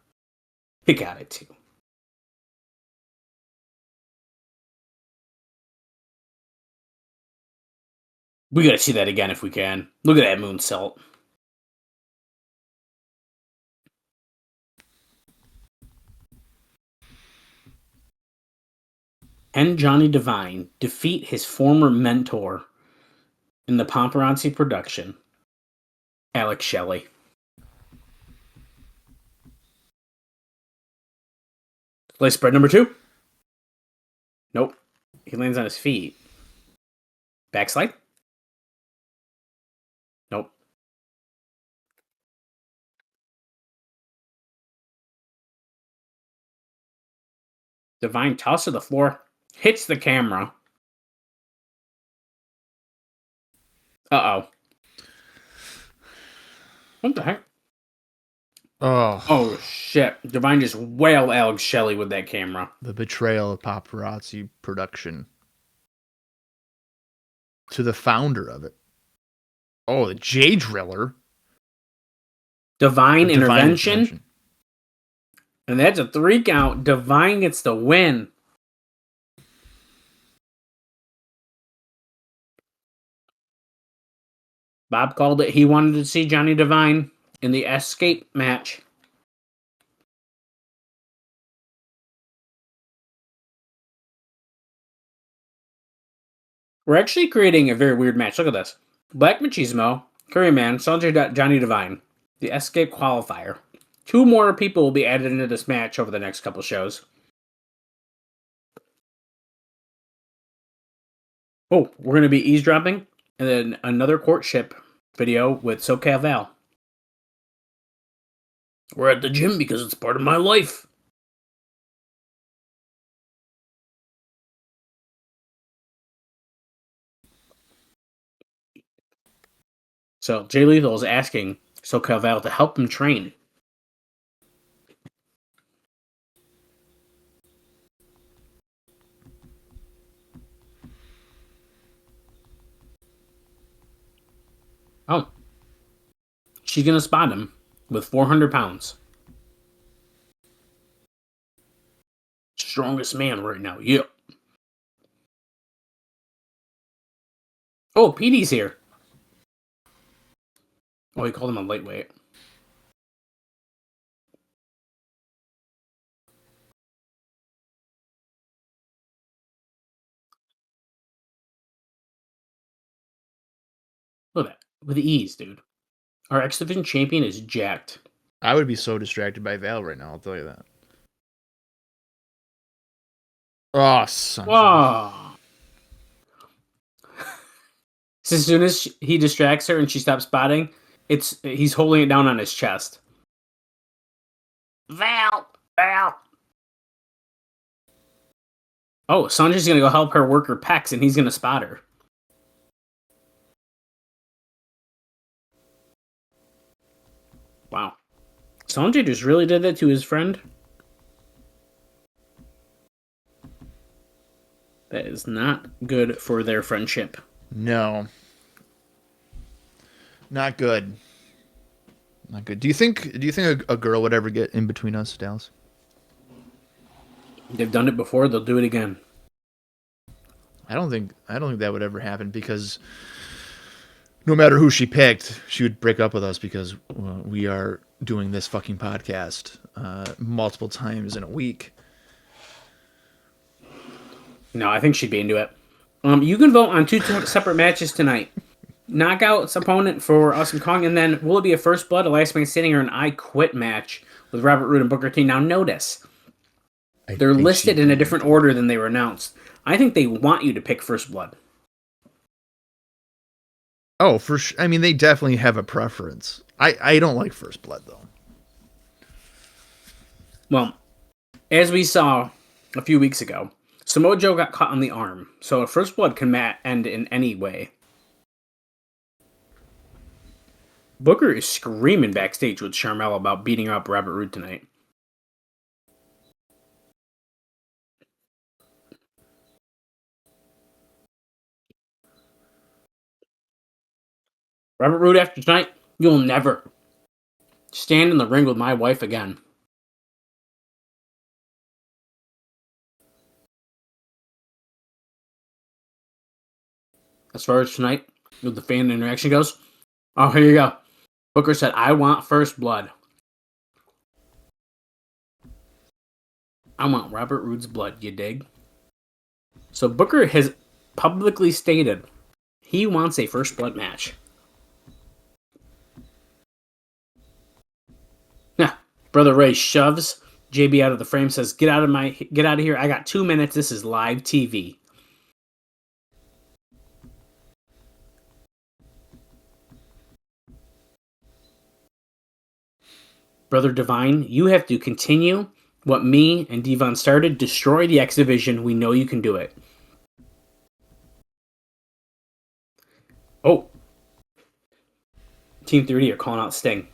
He got it too. We gotta see that again if we can. Look at that moonsault. Can Johnny Devine defeat his former mentor in the paparazzi production, Alex Shelley? Play spread number 2. Nope. He lands on his feet. Backslide? Nope. Devine toss to the floor. Hits the camera. Uh-oh. What the heck? Oh, shit. Devine just wailed Alex Shelley with that camera. The betrayal of paparazzi production. To the founder of it. Oh, the J Driller. Divine intervention. And that's a 3 count. Devine gets the win. Bob called it. He wanted to see Johnny Devine in the X-Scape match. We're actually creating a very weird match. Look at this. Black Machismo, Curryman, Sanjay, Johnny Devine, the X-Scape qualifier. 2 more people will be added into this match over the next couple shows. Oh, we're going to be eavesdropping. And then another courtship video with SoCal Val. We're at the gym because it's part of my life. So Jay Lethal is asking SoCal Val to help him train. Oh. She's going to spot him with 400 pounds. Strongest man right now. Yep. Oh, Petey's here. Oh, he called him a lightweight. Look at that. With ease, dude. Our X Division champion is jacked. I would be so distracted by Val right now, I'll tell you that. Oh, son. Whoa. So as soon as he distracts her and she stops spotting, he's holding it down on his chest. Val! Oh, Sanjay's gonna go help her work her pecs and he's gonna spot her. Wow. Sanjay just really did that to his friend. That is not good for their friendship. No. Not good. Not good. Do you think a girl would ever get in between us, Dallas? They've done it before, they'll do it again. I don't think that would ever happen because no matter who she picked, she would break up with us because we are doing this fucking podcast multiple times in a week. No, I think she'd be into it. You can vote on 2 separate matches tonight. Knockout's opponent for Awesome Kong, and then will it be a First Blood, a Last Man Standing, or an I Quit match with Robert Roode and Booker T? Now notice, they're listed in a different order than they were announced. I think they want you to pick First Blood. Oh, for sure. I mean, they definitely have a preference. I don't like First Blood, though. Well, as we saw a few weeks ago, Samoa Joe got caught on the arm, so a First Blood can end in any way. Booker is screaming backstage with Sharmell about beating up Robert Roode tonight. Robert Roode, after tonight, you'll never stand in the ring with my wife again. As far as tonight, with the fan interaction goes, oh, here you go. Booker said, I want First Blood. I want Robert Roode's blood, you dig? So Booker has publicly stated he wants a First Blood match. Yeah, Brother Ray shoves JB out of the frame, says, get out of here. I got 2 minutes. This is live TV. Brother Devine, you have to continue what me and Devon started. Destroy the X Division. We know you can do it. Oh. Team 3D are calling out Sting.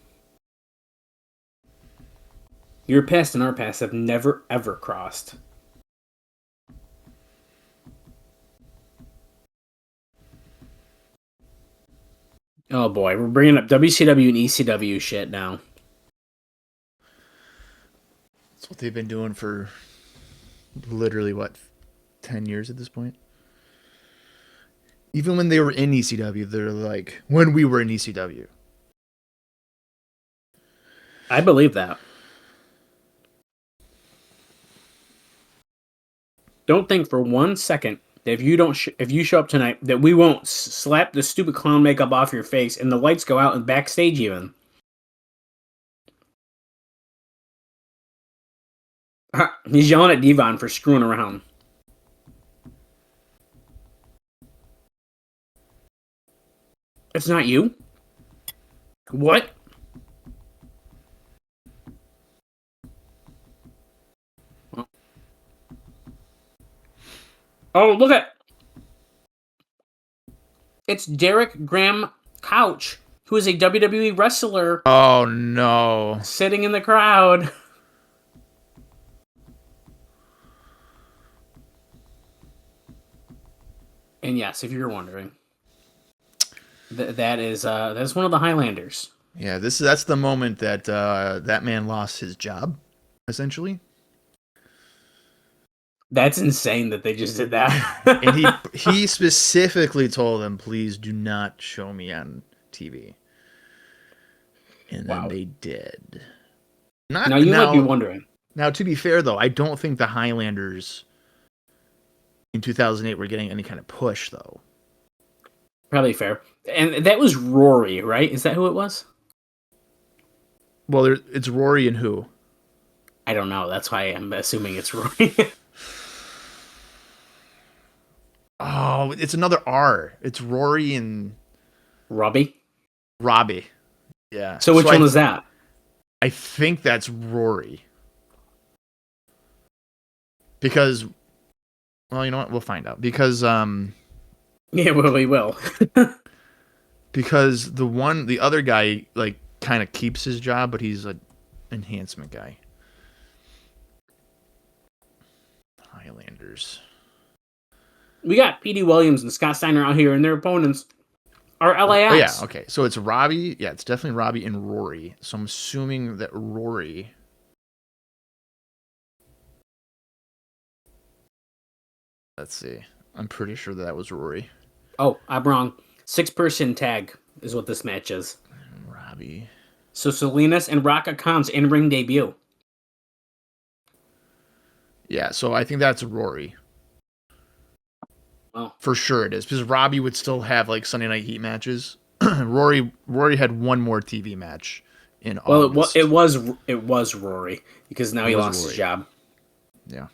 Your past and our past have never, ever crossed. Oh boy, we're bringing up WCW and ECW shit now. That's what they've been doing for literally, 10 years at this point? Even when they were in ECW, they're like, when we were in ECW. I believe that. Don't think for 1 second that if you show up tonight that we won't slap the stupid clown makeup off your face and the lights go out and backstage even. He's yelling at Devine for screwing around. It's not you? What? Oh, look at... It's Derek Graham Couch, who is a WWE wrestler. Oh, no. Sitting in the crowd. And yes, if you're wondering, that's one of the Highlanders. Yeah, that's the moment that that man lost his job, essentially. That's insane that they just did that. And he specifically told them, please do not show me on TV. And then they did. Now you might be wondering. Now, to be fair, though, I don't think the Highlanders in 2008 were getting any kind of push, though. Probably fair. And that was Rory, right? Is that who it was? Well, it's Rory and who? I don't know. That's why I'm assuming it's Rory. Oh, it's another R. It's Rory and... Robbie? Yeah. So which one was that? I think that's Rory. Because... Well, you know what? We'll find out. Because... Yeah, well, we will. Because the other guy, like, kind of keeps his job, but he's an enhancement guy. Highlanders. We got Petey Williams and Scott Steiner out here, and their opponents are LAX. Oh, yeah, okay. So it's Robbie. Yeah, it's definitely Robbie and Rory. So I'm assuming that Rory... Let's see. I'm pretty sure that was Rory. Oh, I'm wrong. 6-person tag is what this match is. Robbie. So Salinas and Raka Khan's in-ring debut. Yeah, so I think that's Rory. Well, for sure it is, because Robbie would still have like Sunday Night Heat matches. Rory had one more TV match in August. Well, it was Rory because now he lost his job. Yeah.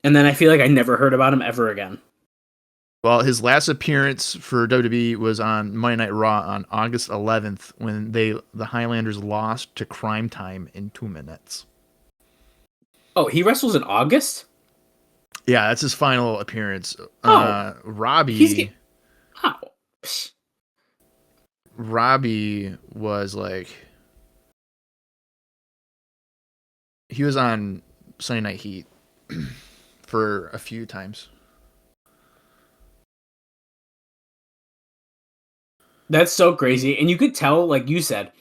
And then I feel like I never heard about him ever again. Well, his last appearance for WWE was on Monday Night Raw on August 11th when the Highlanders lost to Crime Time in 2 minutes. Oh, he wrestles in August? Yeah, that's his final appearance. Robbie... Robbie was like... He was on Sunday Night Heat for a few times. That's so crazy. And you could tell, like you said,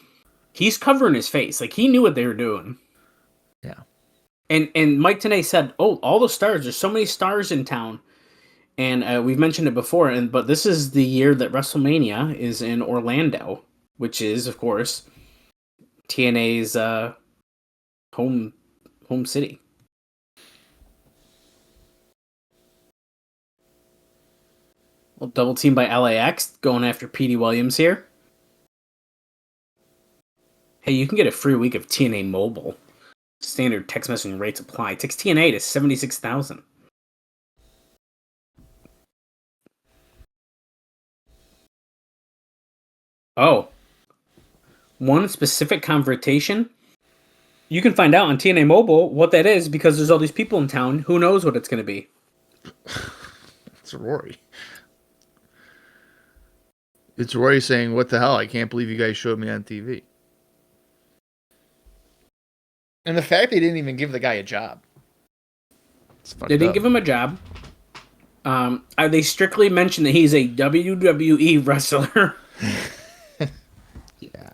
he's covering his face. Like, he knew what they were doing. Yeah. And Mike Tenay said, oh, all the stars. There's so many stars in town. And we've mentioned it before, but this is the year that WrestleMania is in Orlando, which is, of course, TNA's home city. Well, double team by LAX, going after Petey Williams here. Hey, you can get a free week of TNA Mobile. Standard text messaging rates apply. Text TNA to 76,000. Oh. One specific confrontation? You can find out on TNA Mobile what that is because there's all these people in town. Who knows what it's going to be? It's Rory. It's Rory saying, what the hell? I can't believe you guys showed me on TV. And the fact they didn't even give the guy a job. They didn't give him a job. They strictly mentioned that he's a WWE wrestler. Yeah.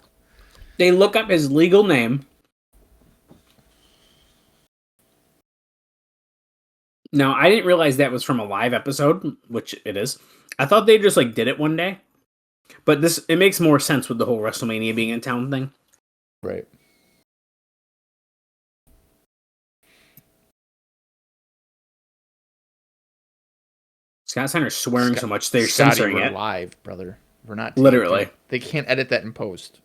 They look up his legal name. Now, I didn't realize that was from a live episode, which it is. I thought they just like did it one day. But it makes more sense with the whole WrestleMania being in town thing. Right. Scott Steiner's swearing so much they're censoring it. Live, brother. We're not literally. They can't edit that in post.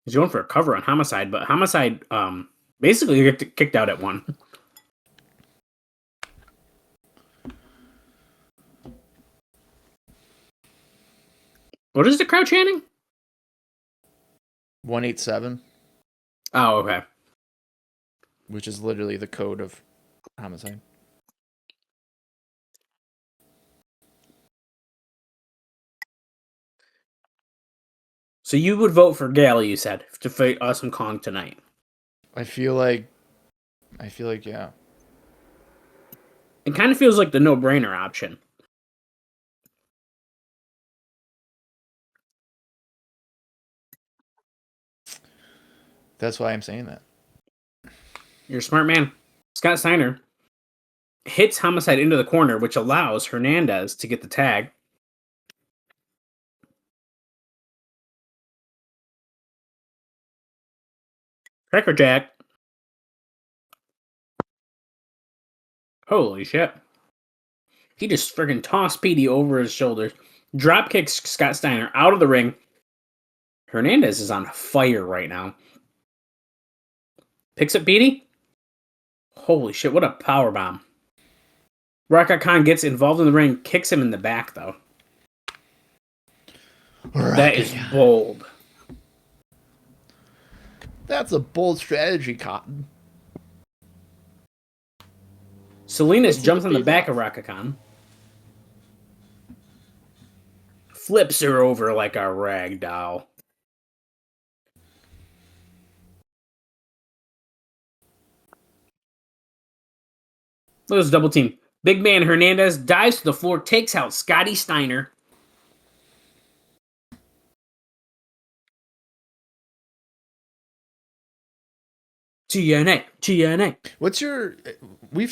He's going for a cover on Homicide, but Homicide basically kicked out at 1. What is the crowd chanting? 187. Oh, okay. Which is literally the code of Homicide. So you would vote for Gale, you said, to fight Awesome Kong tonight. I feel like, yeah. It kind of feels like the no-brainer option. That's why I'm saying that. You're a smart man. Scott Steiner hits Homicide into the corner, which allows Hernandez to get the tag. Cracker Jack. Holy shit. He just friggin' tossed Petey over his shoulders. Drop kicks Scott Steiner out of the ring. Hernandez is on fire right now. Picks up Petey. Holy shit, what a powerbomb. Raka Khan gets involved in the ring, kicks him in the back, though. That is bold. That's a bold strategy, Cotton. Salinas jumps on the back of Raka Khan. Flips her over like a rag doll. Look at this double team. Big man Hernandez dives to the floor, takes out Scotty Steiner. TNA. What's your? I've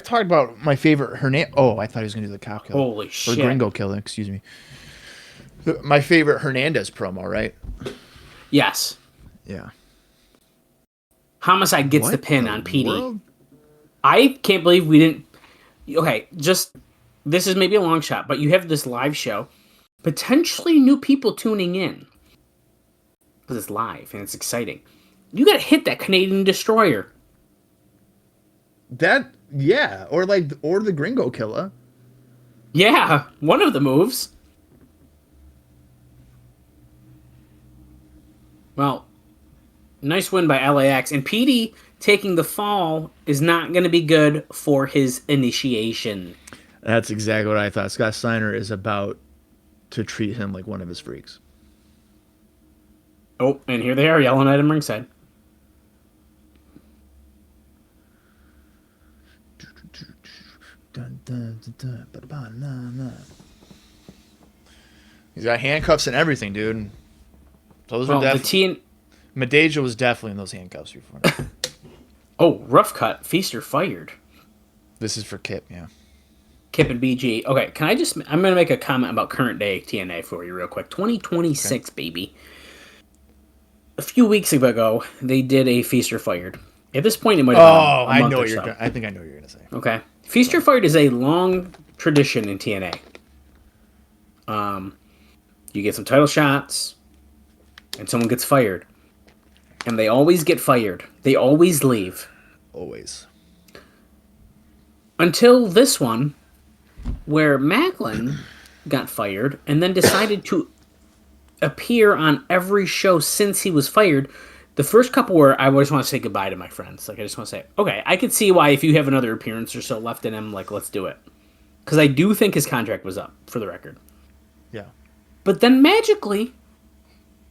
talked about my favorite Hernandez. Oh, I thought he was gonna do the cow killer. Holy shit! Or Gringo killer. Excuse me. My favorite Hernandez promo, right? Yes. Yeah. Homicide gets the pin on Petey. I can't believe we didn't. Okay, just this is maybe a long shot, but you have this live show, potentially new people tuning in because it's live and it's exciting. You gotta hit that Canadian Destroyer. Or the Gringo killer. Yeah, one of the moves. Well, nice win by LAX, and Petey taking the fall is not going to be good for his initiation. That's exactly what I thought. Scott Steiner is about to treat him like one of his freaks. Oh, and here they are yelling at him ringside. He's got handcuffs and everything, dude. Those were definitely. Medeja was definitely in those handcuffs before. Oh, rough cut. Feaster fired. This is for Kip, yeah. Kip and BG. Okay, I'm going to make a comment about current day TNA for you real quick. 2026, okay. Baby. A few weeks ago, they did a Feaster fired. At this point, it might have been a month or so. I think I know what you're going to say. Okay. Feaster fired is a long tradition in TNA. You get some title shots, and someone gets fired. And they always get fired. They always leave. Always. Until this one, where Macklin got fired and then decided to appear on every show since he was fired. The first couple were, I just want to say goodbye to my friends. Like, I just want to say, okay, I could see why if you have another appearance or so left in him, like, let's do it. Because I do think his contract was up, for the record. Yeah. But then magically,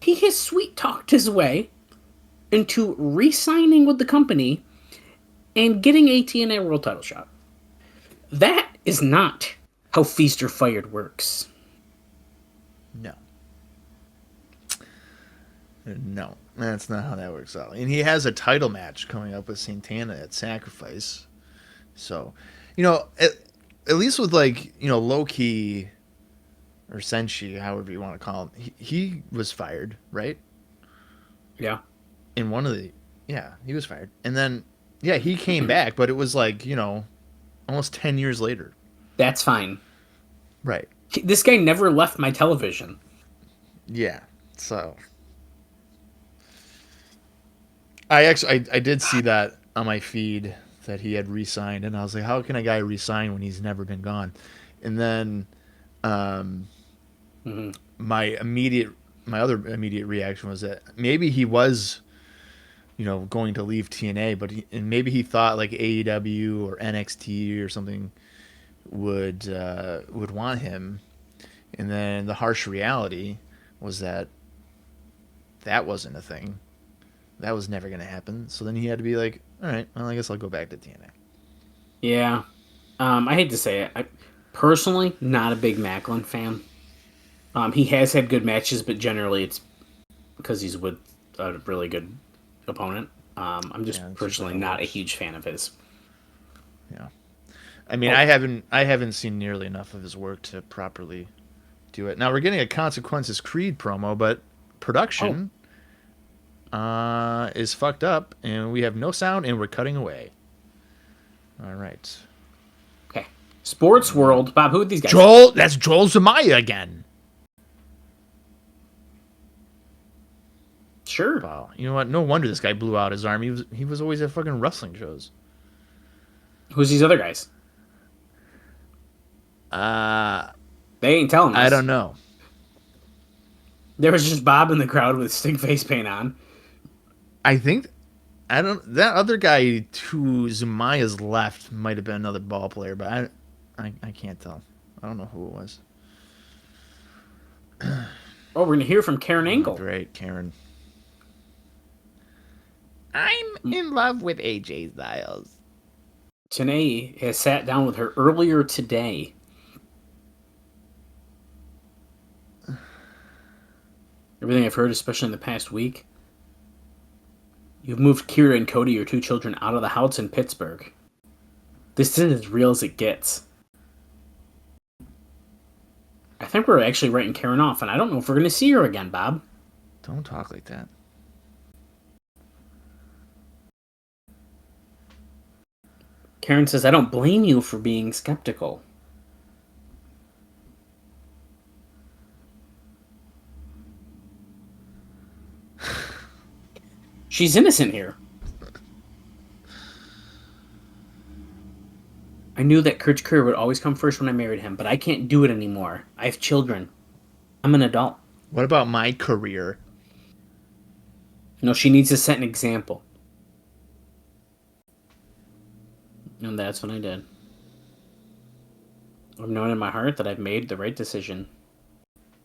he has sweet-talked his way into re-signing with the company and getting a TNA World Title shot. That is not how Feaster Fired works. No. No, that's not how that works out. And he has a title match coming up with Santana at Sacrifice. So, at least with low key or Senshi, however you want to call him, he was fired, right? Yeah. In one of the, he was fired, and then he came back, but it was almost 10 years later. That's fine. Right. This guy never left my television. Yeah. So I did see that on my feed that he had re-signed, and I was like, how can a guy re-sign when he's never been gone? And then my other immediate reaction was that maybe he was going to leave TNA, but maybe he thought like AEW or NXT or something would want him, and then the harsh reality was that wasn't a thing. That was never going to happen. So then he had to be like, all right, well, I guess I'll go back to TNA. Yeah. I hate to say it. I personally not a big Macklin fan. He has had good matches, but generally it's because he's with a really good opponent. I'm just personally not a huge fan of his. Yeah. I mean, I haven't seen nearly enough of his work to properly do it. Now we're getting a Consequences Creed promo, but production is fucked up, and we have no sound, and we're cutting away. All right. Okay. Sports World. Bob, who are these guys? That's Joel Zamaya again. Sure. Wow. You know what? No wonder this guy blew out his arm. He was always at fucking wrestling shows. Who's these other guys? They ain't telling us. I don't know. There was just Bob in the crowd with stink face paint on. That other guy to Zamaya's left might have been another ball player, but I can't tell. I don't know who it was. Oh, we're gonna hear from Karen Angle. Great, Karen. I'm in love with AJ Styles. Tenay has sat down with her earlier today. Everything I've heard, especially in the past week, you've moved Kira and Cody, your two children, out of the house in Pittsburgh. This is as real as it gets. I think we're actually writing Karen off, and I don't know if we're going to see her again, Bob. Don't talk like that. Karen says, I don't blame you for being skeptical. She's innocent here. I knew that Kurt's career would always come first when I married him, but I can't do it anymore. I have children. I'm an adult. What about my career? No, she needs to set an example. And that's what I did. I've known in my heart that I've made the right decision.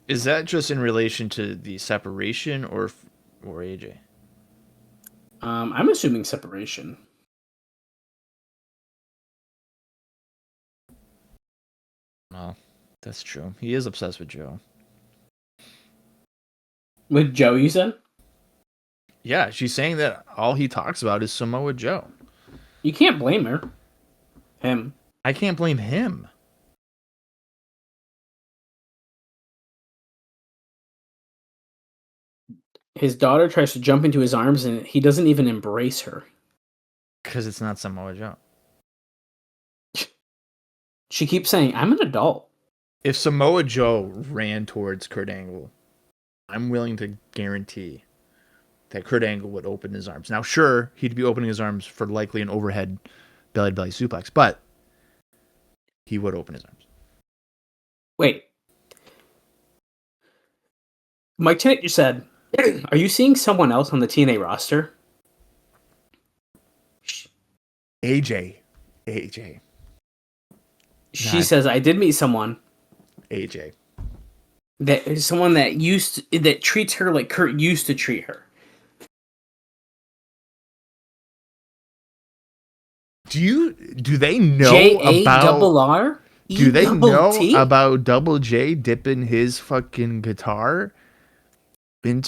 Is that just in relation to the separation or AJ? I'm assuming separation. Well, that's true. He is obsessed with Joe. With Joe, you said? Yeah, she's saying that all he talks about is Samoa Joe. You can't blame her. Him. I can't blame him. His daughter tries to jump into his arms and he doesn't even embrace her. Because it's not Samoa Joe. She keeps saying, I'm an adult. If Samoa Joe ran towards Kurt Angle, I'm willing to guarantee that Kurt Angle would open his arms. Now, sure, he'd be opening his arms for likely an overhead belly-to-belly suplex, but he would open his arms. Wait. Mike Tennick just said, are you seeing someone else on the TNA roster? AJ. She says, I did meet someone. AJ. That is someone that treats her like Kurt used to treat her. Do they know J-A-double-R? Do they know E-double-T? about Double J dipping his fucking guitar guitar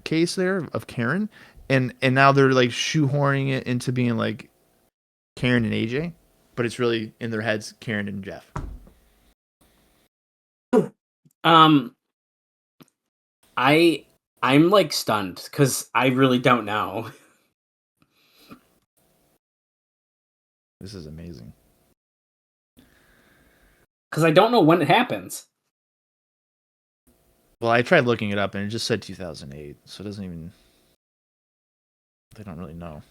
case there of Karen, and now they're like shoehorning it into being like Karen and AJ, but it's really in their heads Karen and Jeff. I'm like stunned because I really don't know. This is amazing. Because I don't know when it happens. Well, I tried looking it up and it just said 2008, so it doesn't even. They don't really know.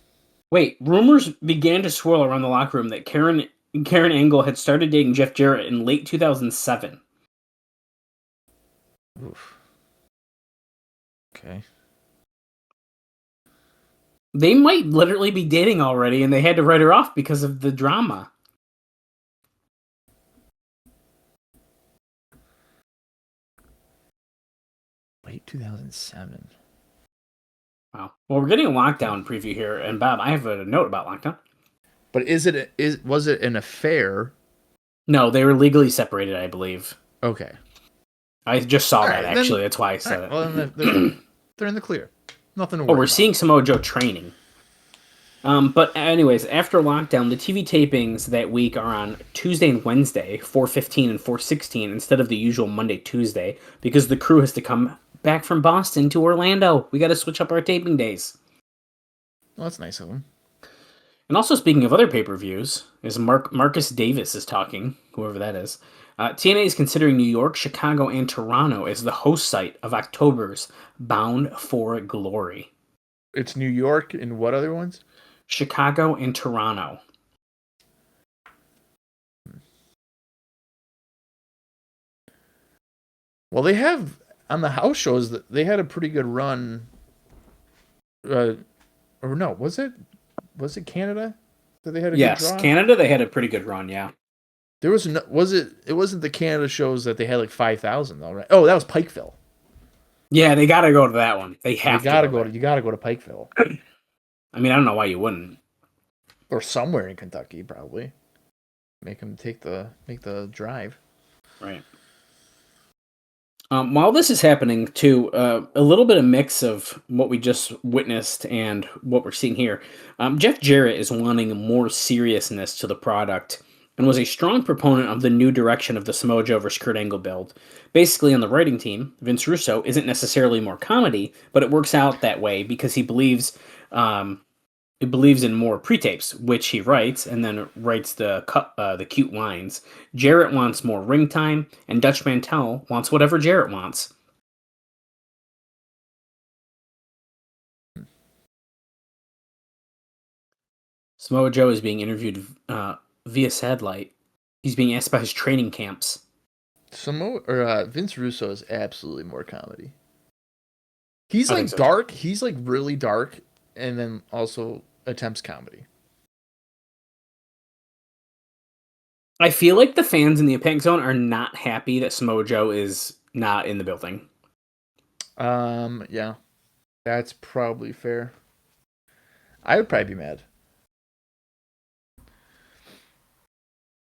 Wait, rumors began to swirl around the locker room that Karen Angle had started dating Jeff Jarrett in late 2007. Oof. Okay. They might literally be dating already, and they had to write her off because of the drama. Late 2007. Wow. Well, we're getting a Lockdown preview here, and Bob, I have a note about Lockdown. But was it an affair? No, they were legally separated, I believe. Okay. I just saw Right, that, actually. That's why I said it. Well, they're in the clear. Nothing to worry about. We're seeing Samoa Joe training. But anyways, after Lockdown, the TV tapings that week are on Tuesday and Wednesday, 4:15 and 4:16, instead of the usual Monday, Tuesday, because the crew has to come back from Boston to Orlando. We got to switch up our taping days. Well, that's nice of them. And also, speaking of other pay-per-views, as Marcus Davis is talking, whoever that is, TNA is considering New York, Chicago, and Toronto as the host site of October's Bound for Glory. It's New York and what other ones? Chicago and Toronto. Well, they have on the house shows that they had a pretty good run. Or no, was it Canada that they had a good draw? Yes, Canada, they had a pretty good run, yeah. There was no, it wasn't the Canada shows that they had like 5,000 though, right? Oh, that was Pikeville. Yeah, they got to go to that one. You got to go to Pikeville. I mean, I don't know why you wouldn't. Or somewhere in Kentucky, probably. Make them make the drive. Right. While this is happening, too, a little bit of mix of what we just witnessed and what we're seeing here. Jeff Jarrett is wanting more seriousness to the product and was a strong proponent of the new direction of the Samoa Joe vs. Kurt Angle build. Basically, on the writing team, Vince Russo isn't necessarily more comedy, but it works out that way because he believes in more pre-tapes, which he writes, and then writes the cute lines. Jarrett wants more ring time, and Dutch Mantel wants whatever Jarrett wants. Samoa Joe is being interviewed via satellite. He's being asked about his training camps. Vince Russo is absolutely more comedy. He's I like think so, dark. He's like really dark, and then also attempts comedy. I feel like the fans in the Impact Zone are not happy that Samoa Joe is not in the building. Yeah, that's probably fair. I would probably be mad.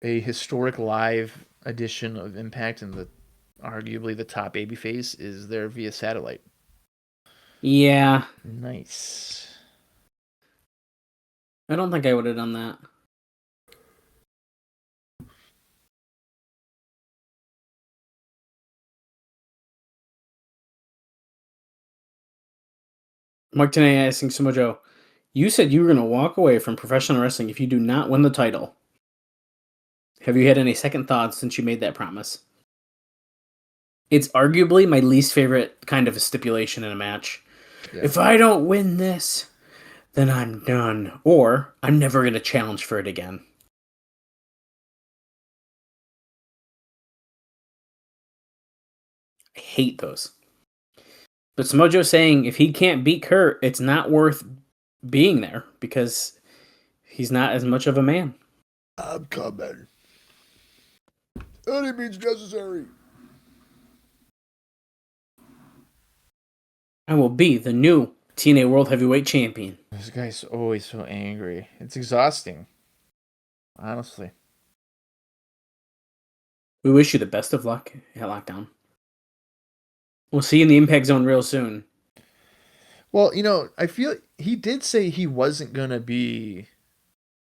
A historic live edition of Impact and arguably the top babyface is there via satellite. Yeah. Nice. I don't think I would have done that. Mark Tenay asking Samoa Joe, you said you were going to walk away from professional wrestling if you do not win the title. Have you had any second thoughts since you made that promise? It's arguably my least favorite kind of a stipulation in a match. Yeah. If I don't win this, then I'm done. Or I'm never going to challenge for it again. I hate those. But Samoa Joe saying if he can't beat Kurt, it's not worth being there because he's not as much of a man. I'm coming. Any means necessary. I will be the new TNA World Heavyweight Champion. This guy's always so angry. It's exhausting. Honestly. We wish you the best of luck at Lockdown. We'll see you in the Impact Zone real soon. Well, I feel he did say he wasn't going to be...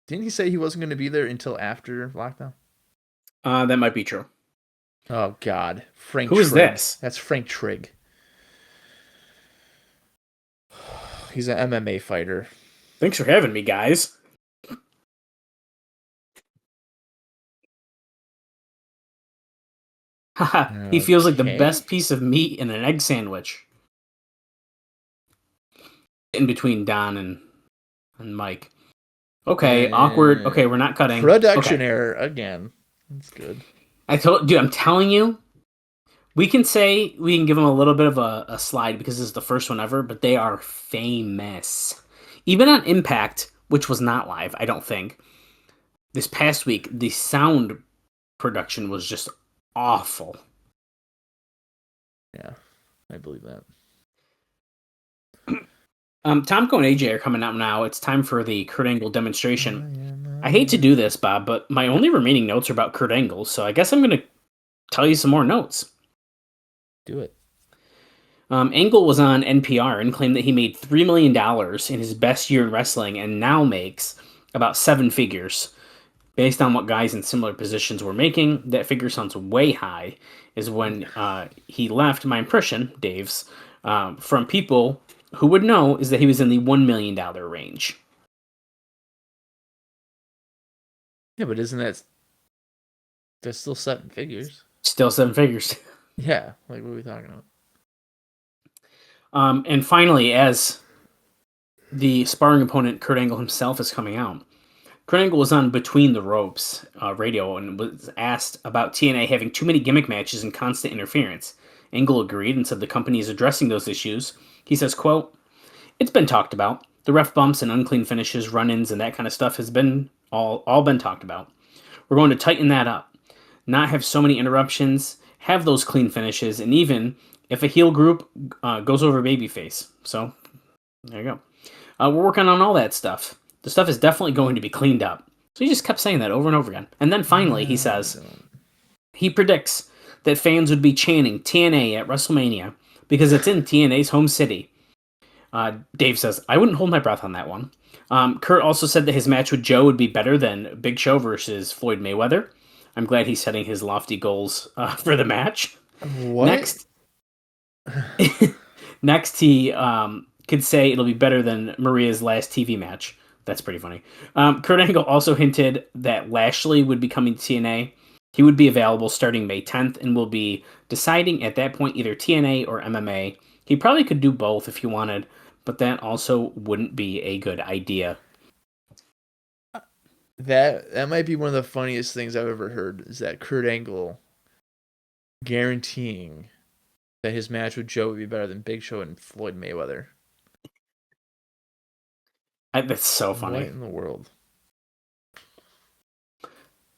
Didn't he say he wasn't going to be there until after Lockdown? That might be true. Oh, God. Frank Who Trigg. is this? That's Frank Trigg. He's an MMA fighter. Thanks for having me, guys. Haha, he feels like the Okay. best piece of meat in an egg sandwich. In between Don and Mike. Okay, awkward. Okay, we're not cutting. Production error again. That's good. I'm telling you, we can give them a little bit of a slide because this is the first one ever, but they are famous. Even on Impact, which was not live, I don't think, this past week, the sound production was just awful. Yeah, I believe that. Tomko and AJ are coming out now. It's time for the Kurt Angle demonstration. I hate to do this, Bob, but my only remaining notes are about Kurt Angle, so I guess I'm going to tell you some more notes. Do it. Angle was on NPR and claimed that he made $3 million in his best year in wrestling and now makes about 7 figures. Based on what guys in similar positions were making, that figure sounds way high, is when he left. My impression, Dave's, from people who would know, is that he was in the $1 million range. Yeah, but isn't that's still 7 figures? Still 7 figures. Yeah, like what are we talking about? And finally, as the sparring opponent, Kurt Angle himself, is coming out, Kurt Angle was on Between the Ropes radio and was asked about TNA having too many gimmick matches and constant interference. Angle agreed and said the company is addressing those issues. He says, quote, "It's been talked about. The ref bumps and unclean finishes, run-ins, and that kind of stuff has been all been talked about. We're going to tighten that up. Not have so many interruptions, have those clean finishes, and even if a heel group goes over babyface." So, there you go. We're working on all that stuff. The stuff is definitely going to be cleaned up. So he just kept saying that over and over again. And then finally, he says, he predicts that fans would be chanting TNA at WrestleMania because it's in TNA's home city. Dave says, I wouldn't hold my breath on that one. Kurt also said that his match with Joe would be better than Big Show versus Floyd Mayweather. I'm glad he's setting his lofty goals for the match. What? Next, he could say it'll be better than Maria's last TV match. That's pretty funny. Kurt Angle also hinted that Lashley would be coming to TNA. He would be available starting May 10th and will be deciding at that point either TNA or MMA. He probably could do both if he wanted, but that also wouldn't be a good idea. That might be one of the funniest things I've ever heard, is that Kurt Angle guaranteeing that his match with Joe would be better than Big Show and Floyd Mayweather. That's so funny. What in the world?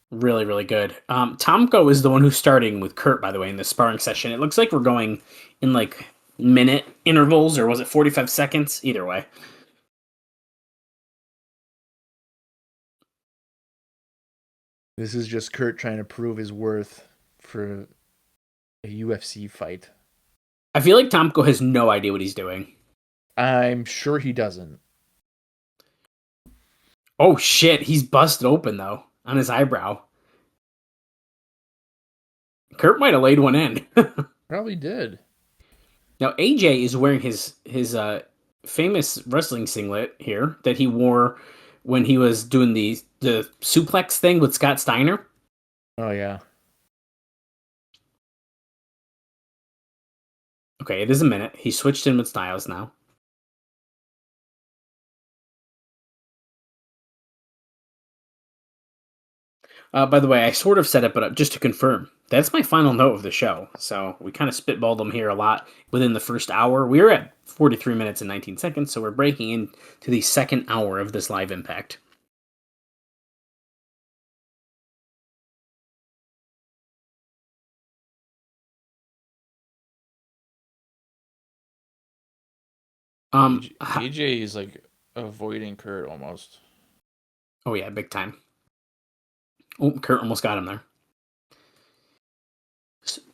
Really, really good. Tomko is the one who's starting with Kurt, by the way, in the sparring session. It looks like we're going in like minute intervals, or was it 45 seconds? Either way. This is just Kurt trying to prove his worth for a UFC fight. I feel like Tomko has no idea what he's doing. I'm sure he doesn't. Oh shit, he's busted open though on his eyebrow. Kurt might have laid one in. Probably did. Now AJ is wearing his famous wrestling singlet here that he wore when he was doing the suplex thing with Scott Steiner. Oh yeah. Okay, it is a minute. He switched in with Styles now. By the way, I sort of set it, but just to confirm, that's my final note of the show. So we kind of spitballed them here a lot within the first hour. We were at 43 minutes and 19 seconds, so we're breaking into the second hour of this live impact. AJ is like avoiding Kurt almost. Oh yeah, big time. Oh, Kurt almost got him there.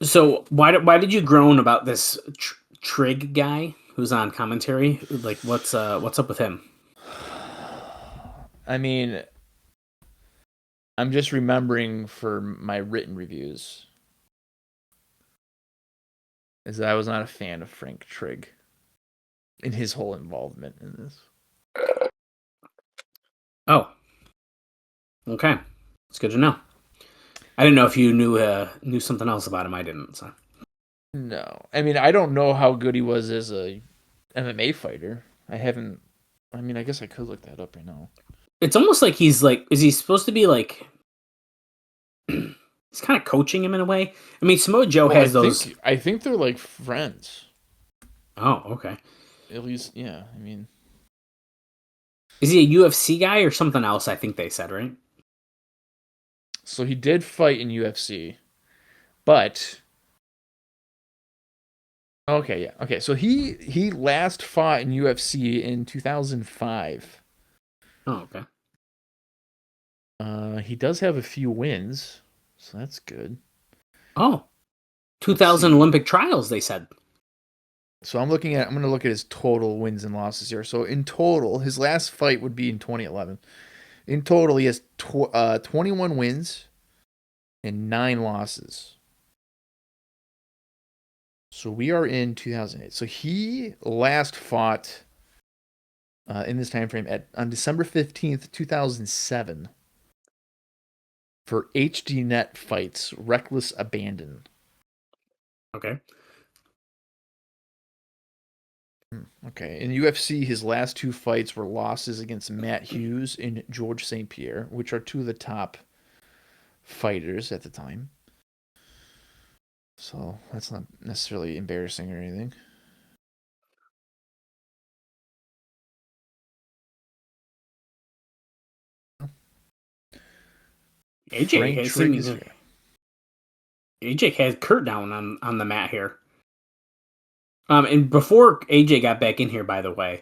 So why did you groan about this Trig guy who's on commentary? Like, what's up with him? I mean, I'm just remembering for my written reviews is that I was not a fan of Frank Trigg and his whole involvement in this. Oh, okay, it's good to know. I didn't know if you knew something else about him. I didn't. So. No, I mean, I don't know how good he was as a MMA fighter. I haven't. I mean, I guess I could look that up right now. It's almost like he's like, is he supposed to be like? He's kind of coaching him in a way. I mean, Samoa Joe has those. I think they're like friends. Oh, okay. At least, yeah. I mean, is he a UFC guy or something else? I think they said, right? So he did fight in UFC, but okay, yeah, okay. So he last fought in UFC in 2005. Oh, okay. He does have a few wins, so that's good. Oh, 2000 Olympic trials, they said. So I'm going to look at his total wins and losses here. So in total, his last fight would be in 2011. In total, he has 21 wins and 9 losses. So we are in 2008. So he last fought in this time frame on December 15th, 2007 for HDNet Fights Reckless Abandon. Okay. Okay. In UFC, his last 2 fights were losses against Matt Hughes and George St. Pierre, which are 2 of the top fighters at the time. So that's not necessarily embarrassing or anything. AJ has Kurt down on the mat here. And before AJ got back in here, by the way,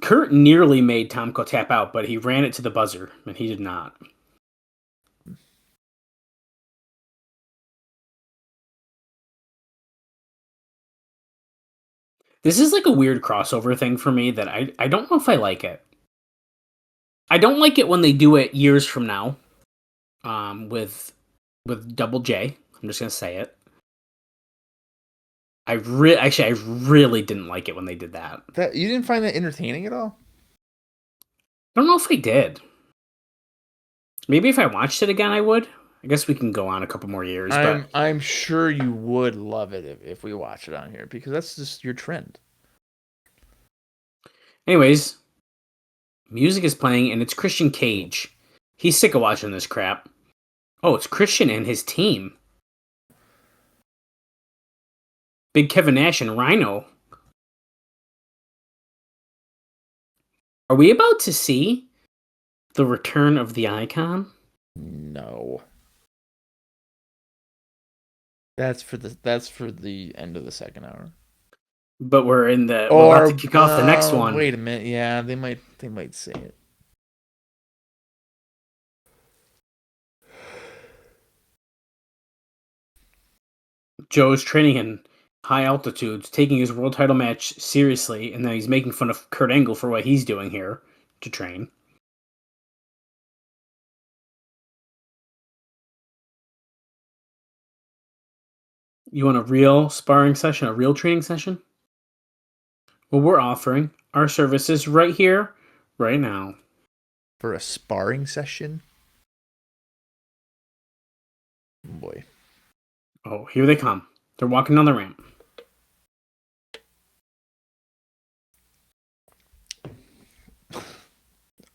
Kurt nearly made Tomko tap out, but he ran it to the buzzer, and he did not. This is like a weird crossover thing for me that I don't know if I like it. I don't like it when they do it years from now, with Double J. I'm just gonna say it. I really didn't like it when they did that. That you didn't find that entertaining at all? I don't know if I did. Maybe if I watched it again, I would. I guess we can go on a couple more years. I'm sure you would love it if we watch it on here because that's just your trend. Anyways, music is playing and it's Christian Cage. He's sick of watching this crap. Oh, it's Christian and his team. Big Kevin Nash and Rhino. Are we about to see the return of the Icon? No. That's for the end of the second hour. But we're about to kick off the next one. Wait a minute. Yeah, they might say it. Joe's training in high altitudes, taking his world title match seriously, and then he's making fun of Kurt Angle for what he's doing here to train. You want a real sparring session, a real training session? Well, we're offering our services right here, right now. For a sparring session? Oh boy. Oh, here they come. They're walking down the ramp.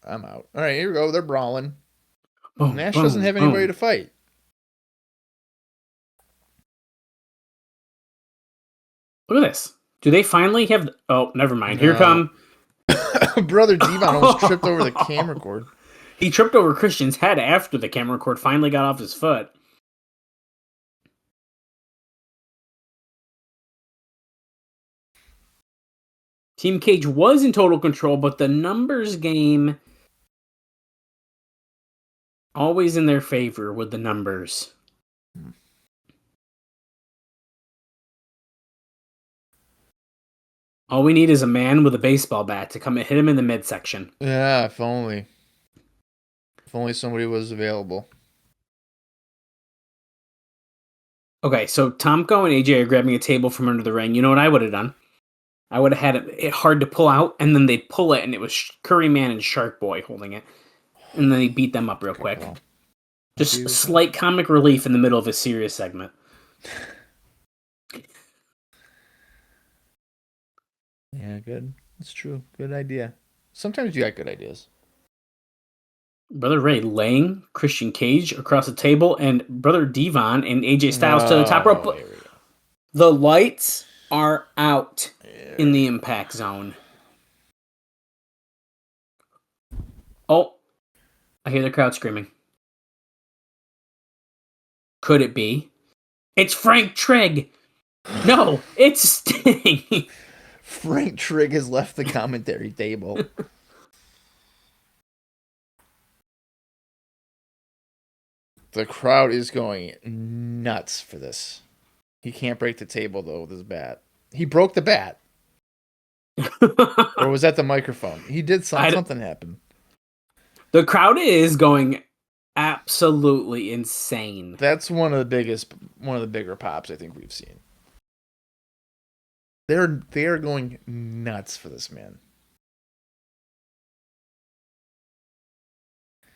I'm out. All right, here we go. They're brawling. Boom, Nash boom, doesn't have anybody to fight. Look at this. Do they finally have... Oh, never mind. No. Here come... Brother Devon almost tripped over the camera cord. He tripped over Christian's head after the camera cord finally got off his foot. Team Cage was in total control, but the numbers game... always in their favor with the numbers. All we need is a man with a baseball bat to come and hit him in the midsection. Yeah, if only. If only somebody was available. Okay, so Tomko and AJ are grabbing a table from under the ring. You know what I would have done? I would have had it hard to pull out, and then they'd pull it, and it was Curry Man and Shark Boy holding it. And then they beat them up real quick. Well, Just slight comic relief in the middle of a serious segment. Yeah, good. That's true. Good idea. Sometimes you got good ideas. Brother Ray laying Christian Cage across the table, and Brother Devine and AJ Styles to the top rope. Here we go. The lights are out in the impact zone. Oh, I hear the crowd screaming. Could it be? It's Frank Trigg. No, it's Sting. Frank Trigg has left the commentary table. The crowd is going nuts for this. He can't break the table, though, with his bat. He broke the bat. Or was that the microphone? He did something happen. The crowd is going absolutely insane. That's one of the bigger pops I think we've seen. They are going nuts for this man.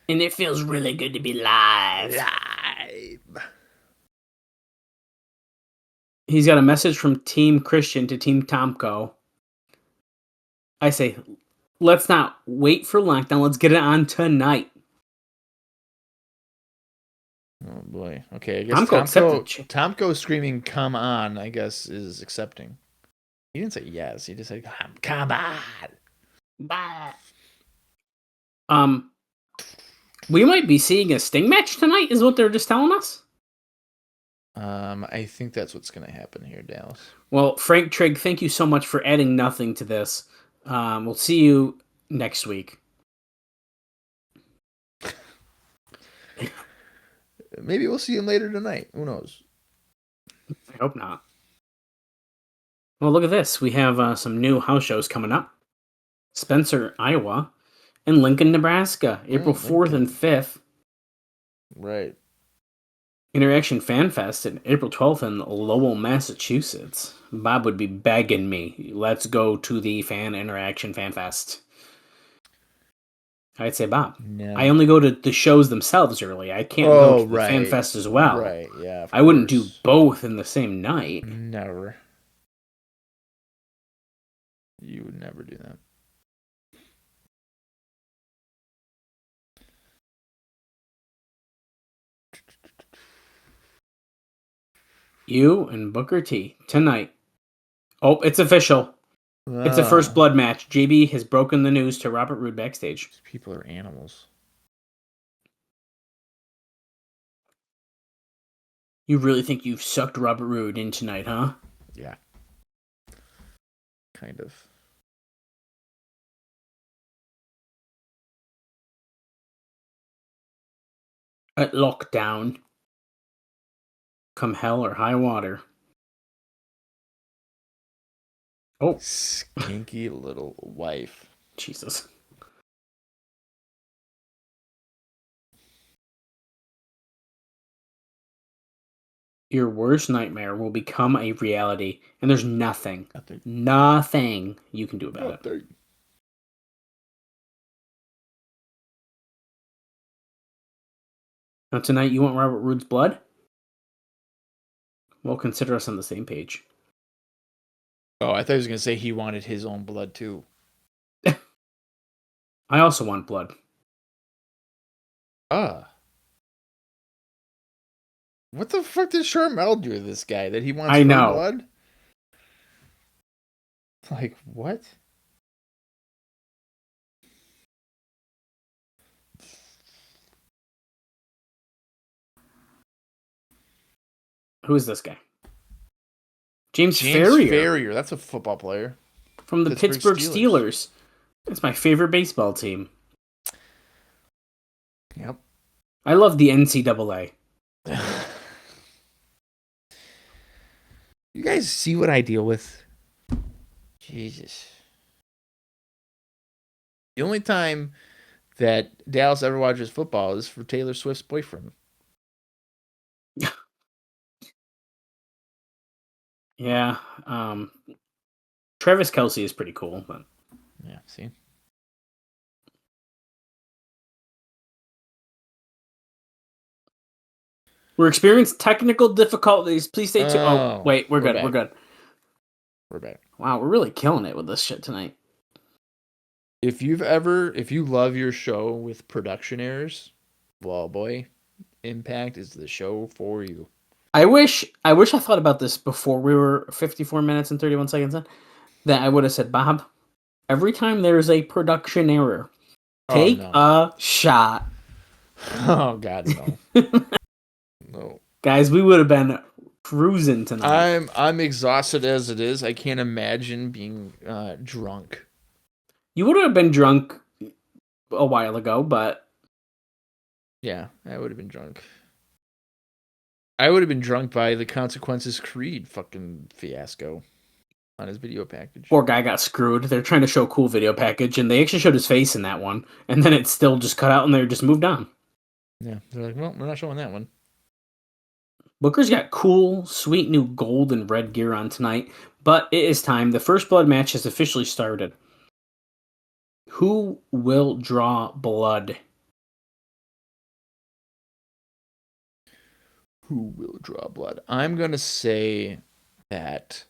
And it feels really good to be live. He's got a message from Team Christian to Team Tomko. I say, let's not wait for lockdown. Let's get it on tonight. Oh boy. Okay, I guess Tomko screaming "Come on!" I guess is accepting. He didn't say yes. He just said "Come on!" Bye. We might be seeing a Sting match tonight. Is what they're just telling us. I think that's what's going to happen here, Dallas. Well, Frank Trigg, thank you so much for adding nothing to this. We'll see you next week. Maybe we'll see him later tonight. Who knows? I hope not. Well, look at this. We have some new house shows coming up. Spencer, Iowa, and Lincoln, Nebraska, April 4th and 5th. Right. Interaction Fan Fest in April 12th in Lowell, Massachusetts. Bob would be begging me. Let's go to the Interaction Fan Fest. I'd say, Bob, no. I only go to the shows themselves early. I can't go to the Fan Fest as well. Right, yeah. I wouldn't do both in the same night. Never. You would never do that. You and Booker T tonight. Oh, it's official. It's a first blood match. JB has broken the news to Robert Roode backstage. These people are animals. You really think you've sucked Robert Roode in tonight, huh? Yeah. Kind of. At Lockdown. Come hell or high water. Oh. Skinky little wife. Jesus. Your worst nightmare will become a reality, and there's nothing you can do about it. Now tonight you want Robert Roode's blood? Well, consider us on the same page. Oh, I thought he was going to say he wanted his own blood too. I also want blood. What the fuck did Charmel do to this guy that he wants blood? Like, what? Who is this guy? James Ferrier. That's a football player. From the Pittsburgh Steelers. It's my favorite baseball team. Yep. I love the NCAA. You guys see what I deal with? Jesus. The only time that Dallas ever watches football is for Taylor Swift's boyfriend. Yeah. Travis Kelce is pretty cool, but Yeah, see? we're experiencing technical difficulties. Please stay tuned. Oh, Wait, we're good. back. We're good. We're back. Wow, we're really killing it with this shit tonight. If you love your show with production errors, well, boy, Impact is the show for you. I wish I thought about this before we were 54 minutes and 31 seconds in. That I would have said, Bob, every time there's a production error, take a shot. Oh God, no. No. Guys, we would have been cruising tonight. I'm exhausted as it is. I can't imagine being drunk. You would have been drunk a while ago, but Yeah, I would have been drunk. I would have been drunk by the Consequences Creed fucking fiasco on his video package. poor guy got screwed. They're trying to show a cool video package, and they actually showed his face in that one, and then it still just cut out, and they just moved on. Yeah, they're like, well, we're not showing that one. Booker's got cool, sweet new gold and red gear on tonight, but it is time. The first blood match has officially started. Who will draw blood? Who will draw blood? I'm going to say that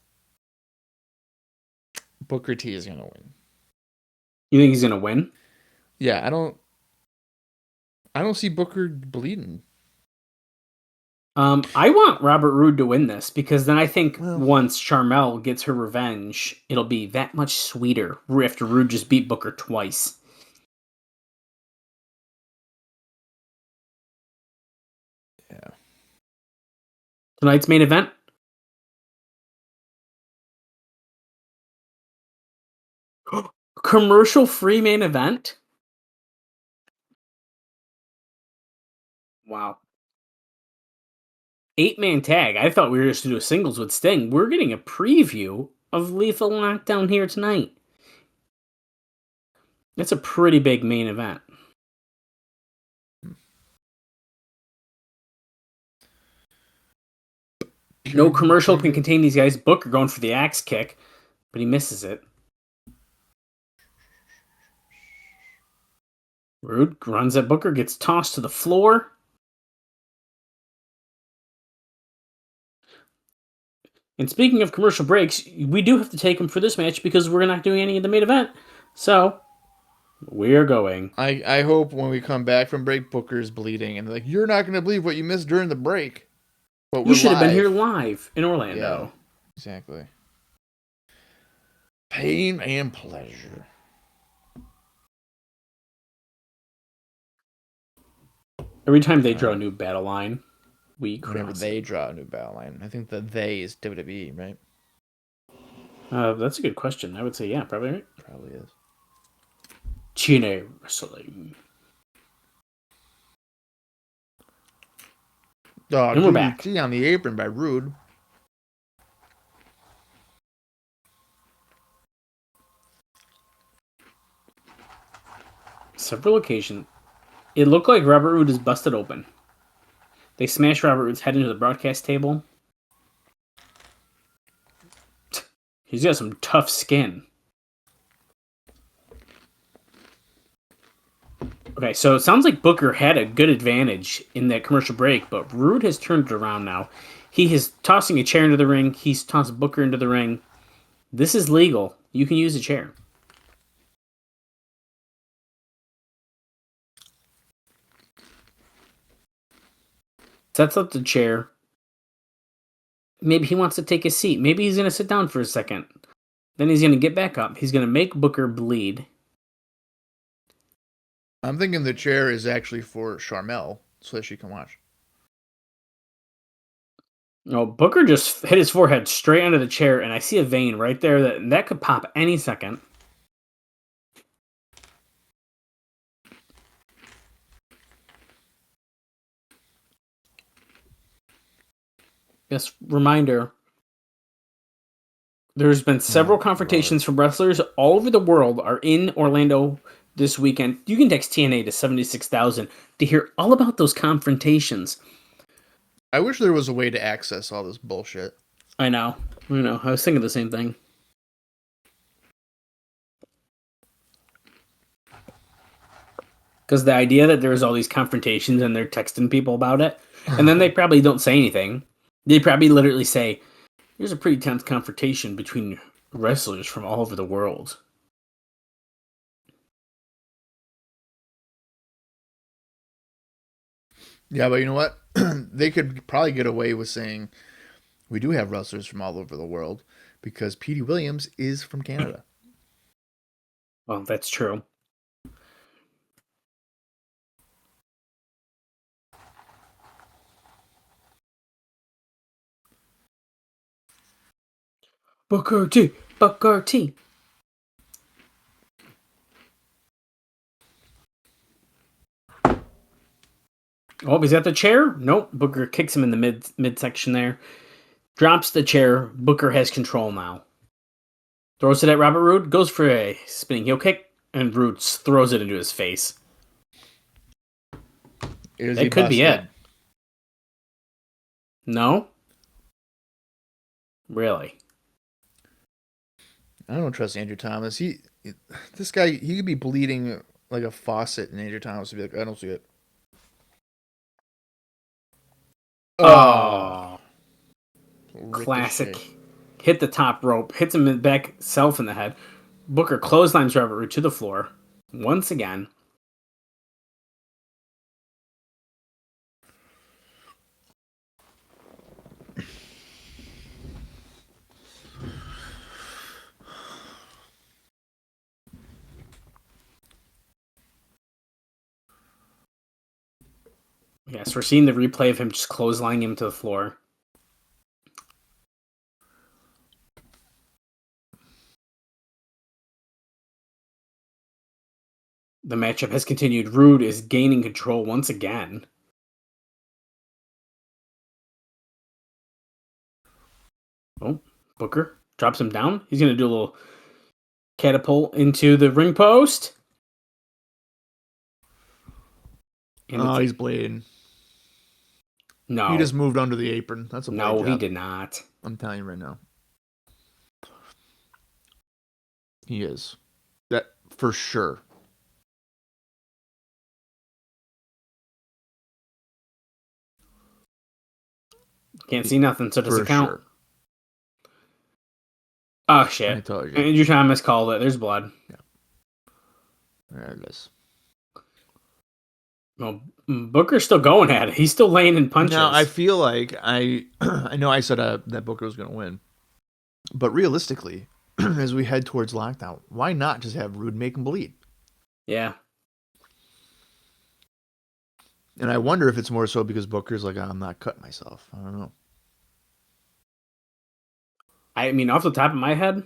Booker T is going to win. You think he's going to win? Yeah, I don't see Booker bleeding. I want Robert Roode to win this because then I think once Charmel gets her revenge, it'll be that much sweeter after Roode just beat Booker twice. Yeah. Tonight's main event. Commercial-free main event? Wow. 8-man tag. I thought we were just going to do singles with Sting. We're getting a preview of Lethal Lockdown here tonight. That's a pretty big main event. No commercial can contain these guys. Booker going for the axe kick, but he misses it. Roode runs at Booker, gets tossed to the floor. And speaking of commercial breaks, we do have to take them for this match because we're not doing any of the main event. So, we're going. I hope when we come back from break, Booker's bleeding. And they're like, you're not going to believe what you missed during the break. But You should have been here live in Orlando. Yeah, exactly. Pain and pleasure. Every time they draw a new battle line, we cross. Whenever they draw a new battle line. I think the they is WWE, right? That's a good question. I would say, yeah, probably right. Probably is. TNA Wrestling. Oh, and we're back. DDT on the apron by Roode. Several occasions. It looked like Robert Roode is busted open. They smashed Robert Roode's head into the broadcast table. He's got some tough skin. Okay, so it sounds like Booker had a good advantage in that commercial break, but Roode has turned it around now. He is tossing a chair into the ring. He's tossed Booker into the ring. This is legal. You can use a chair. Sets up the chair. Maybe he wants to take a seat. Maybe he's going to sit down for a second. Then he's going to get back up. He's going to make Booker bleed. I'm thinking the chair is actually for Charmel so that she can watch. No, Booker just hit his forehead straight under the chair, and I see a vein right there that could pop any second. Just reminder, There's been several confrontations from wrestlers all over the world are in Orlando this weekend. You can text TNA to 76,000 to hear all about those confrontations. I wish there was a way to access all this bullshit. I know. I was thinking the same thing. Because the idea that there's all these confrontations and they're texting people about it, and then they probably don't say anything. They probably literally say, there's a pretty tense confrontation between wrestlers from all over the world. Yeah, but you know what? They could probably get away with saying, we do have wrestlers from all over the world, because Petey Williams is from Canada. Well, that's true. Booker T. Oh, he's at the chair? Nope. Booker kicks him in the midsection there. Drops the chair. Booker has control now. Throws it at Robert Roode. Goes for a spinning heel kick. And Roode throws it into his face. That could be it. No? Really? I don't trust Andrew Thomas. This guy, he could be bleeding like a faucet, and Andrew Thomas would be like, I don't see it. Oh. Classic. Hit the top rope. Hits him in the back, self in the head. Booker clotheslines Robert Roode to the floor. Once again. Yes, we're seeing the replay of him just clotheslining him to the floor. The matchup has continued. Roode is gaining control once again. Oh, Booker drops him down. He's going to do a little catapult into the ring post. And he's bleeding. No. He just moved under the apron. That's a blade job. He did not. I'm telling you right now. He is. That for sure. Can't see nothing, so does it count? Sure. Oh, shit. I told you. Andrew Thomas called it. There's blood. Yeah. There it is. Well, Booker's still going at it. He's still laying in punches. Now, I feel like I know I said that Booker was going to win. But realistically, as we head towards lockdown, why not just have Roode make him bleed? Yeah. And I wonder if it's more so because Booker's like, I'm not cutting myself. I don't know. I mean, off the top of my head,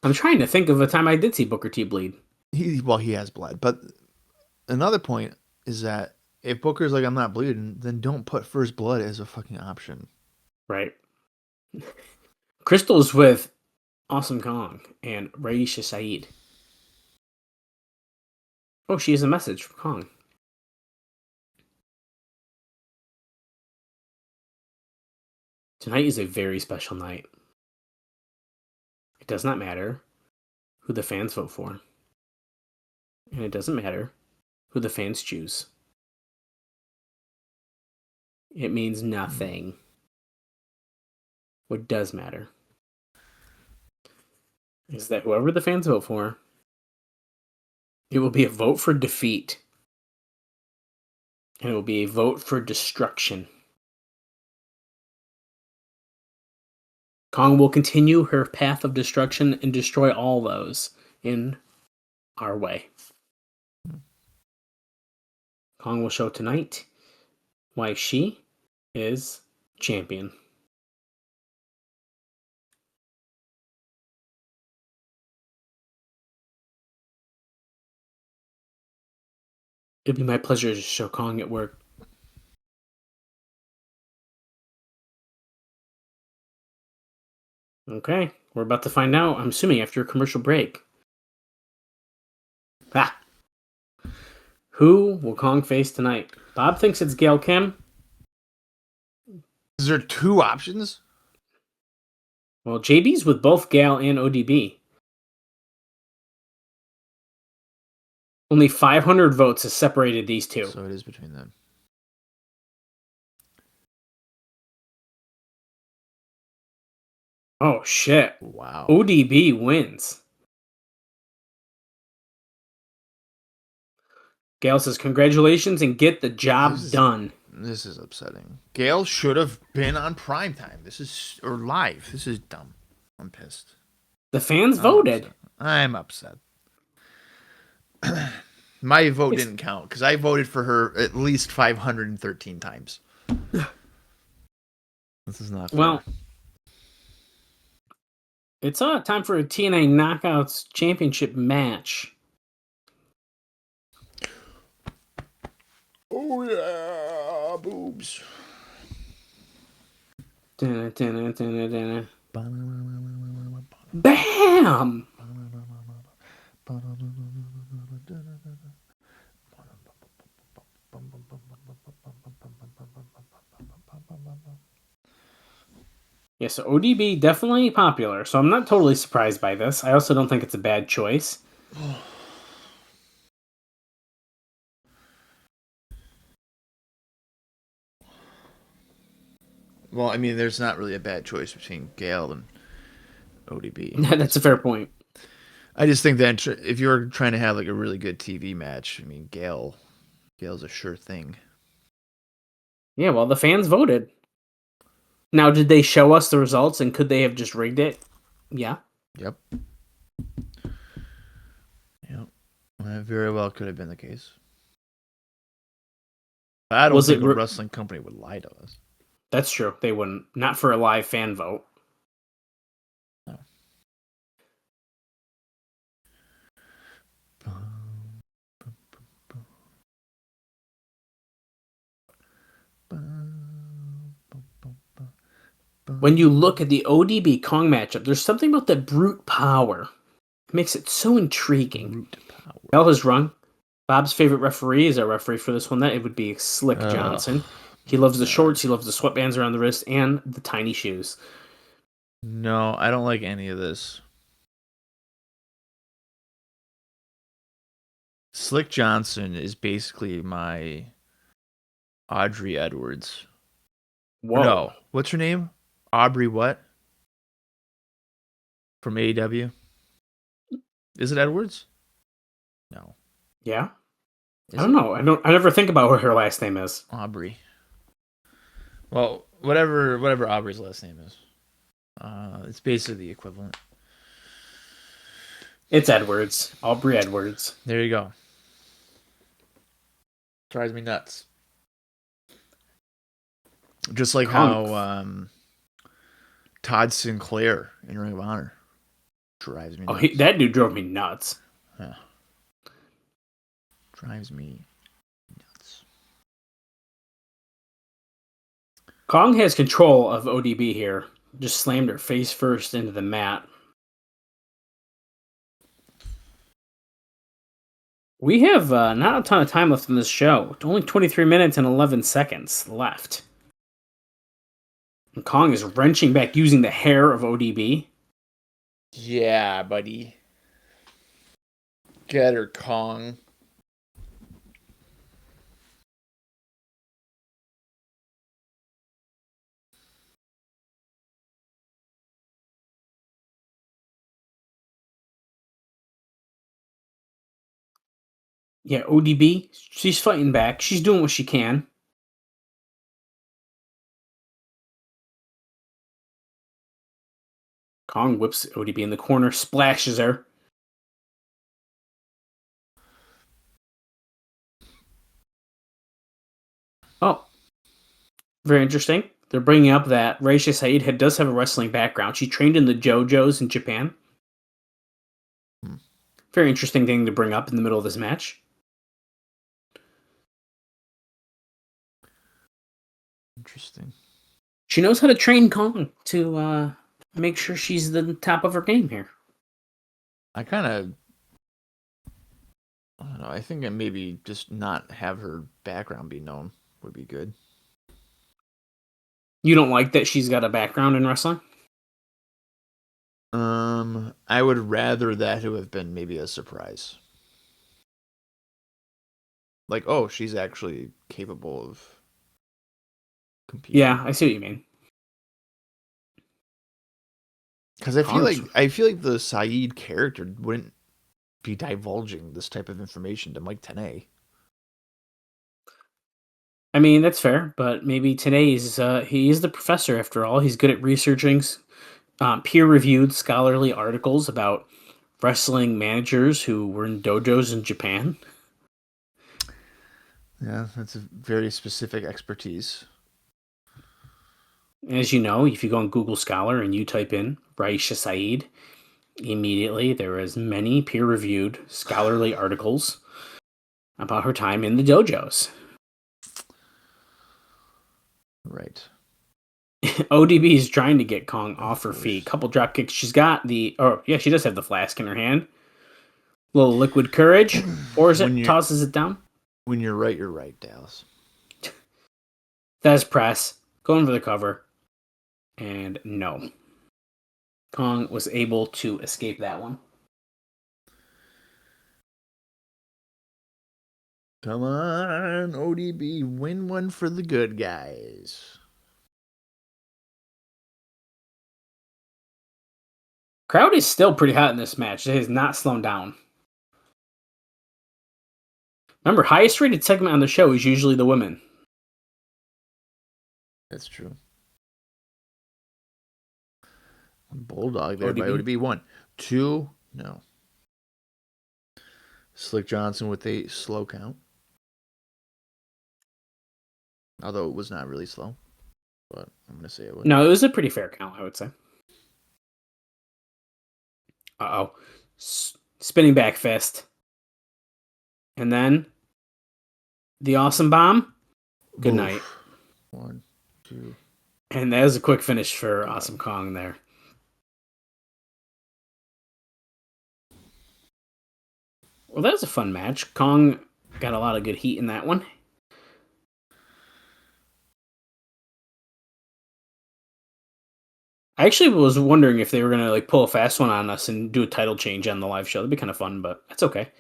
I'm trying to think of a time I did see Booker T bleed. He has bled. But another point is that if Booker's like, I'm not bleeding, then don't put first blood as a fucking option. Right. Crystal's with Awesome Kong and Raisha Saeed. Oh, she has a message from Kong. Tonight is a very special night. It does not matter who the fans vote for. And it doesn't matter who the fans choose. It means nothing. What does matter is that whoever the fans vote for, it will be a vote for defeat. And it will be a vote for destruction. Kong will continue her path of destruction and destroy all those in our way. Kong will show tonight why she is champion. It'd be my pleasure to show Kong at work. Okay, we're about to find out, I'm assuming, after a commercial break. Ah. Who will Kong face tonight? Bob thinks it's Gail Kim. Is there two options? Well, JB's with both Gail and ODB. Only 500 votes has separated these two. So it is between them. Oh, shit. Wow. ODB wins. Gail says, congratulations and get the job done. This is upsetting. Gail should have been on primetime. Or live. This is dumb. I'm pissed. The fans voted. I'm upset. My vote didn't count because I voted for her at least 513 times. This is not fair. Well, it's time for a TNA Knockouts Championship match. Oh, yeah, boobs. Bam! Yeah, so ODB definitely popular, so I'm not totally surprised by this. I also don't think it's a bad choice. Well, I mean, there's not really a bad choice between Gail and ODB. That's a fair point. I just think that if you're trying to have like a really good TV match, I mean, Gail's a sure thing. Yeah, well, the fans voted. Now, did they show us the results, and could they have just rigged it? Yeah. Yep. That very well could have been the case. I don't think a wrestling company would lie to us. That's true. They wouldn't. Not for a live fan vote. No. When you look at the ODB Kong matchup, there's something about that brute power. It makes it so intriguing. Bell has rung. Bob's favorite referee is our referee for this one. That it would be Slick Johnson. He loves the shorts. He loves the sweatbands around the wrist and the tiny shoes. No, I don't like any of this. Slick Johnson is basically my Audrey Edwards. Whoa. No. What's her name? Aubrey what? From AEW? Is it Edwards? No. Yeah? I don't know. I never think about what her last name is. Aubrey. Well, whatever Aubrey's last name is. It's basically the equivalent. It's Edwards. Aubrey Edwards. There you go. Drives me nuts. Just like how Todd Sinclair in Ring of Honor drives me nuts. That dude drove me nuts. Yeah. Drives me nuts. Kong has control of ODB here. Just slammed her face first into the mat. We have not a ton of time left in this show. Only 23 minutes and 11 seconds left. And Kong is wrenching back using the hair of ODB. Yeah, buddy. Get her, Kong. Yeah, ODB, she's fighting back. She's doing what she can. Kong whips ODB in the corner, splashes her. Oh, very interesting. They're bringing up that Raisha Saeed does have a wrestling background. She trained in the JoJo's in Japan. Very interesting thing to bring up in the middle of this match. Interesting. She knows how to train Kong to make sure she's the top of her game here. I don't know. I think that maybe just not have her background be known would be good. You don't like that she's got a background in wrestling? I would rather that it have been maybe a surprise. Like, oh, she's actually capable of competing. Yeah, I see what you mean. Because I feel like the Saeed character wouldn't be divulging this type of information to Mike Tenay. I mean, that's fair, but maybe he is the professor after all. He's good at researching peer-reviewed scholarly articles about wrestling managers who were in dojos in Japan. Yeah, that's a very specific expertise. As you know, if you go on Google Scholar and you type in Raisha Saeed, immediately there is many peer-reviewed scholarly articles about her time in the dojos. Right. ODB is trying to get Kong off her feet. Couple drop kicks. She's got she does have the flask in her hand. Little liquid courage. Pours it, tosses it down. When you're right, Dallas. That's press. Going for the cover. And no. Kong was able to escape that one. Come on, ODB, win one for the good guys. Crowd is still pretty hot in this match. It has not slowed down. Remember, highest rated segment on the show is usually the women. That's true. Bulldog there ODB. by ODB. 1. 2, no. Slick Johnson with a slow count. Although it was not really slow. But I'm going to say it was. No, it was a pretty fair count, I would say. Uh-oh. Spinning back fist. And then the awesome bomb. Good night. 1, 2. And that was a quick finish for Awesome Kong there. Well, that was a fun match. Kong got a lot of good heat in that one. I actually was wondering if they were going to pull a fast one on us and do a title change on the live show. That'd be kind of fun, but that's okay.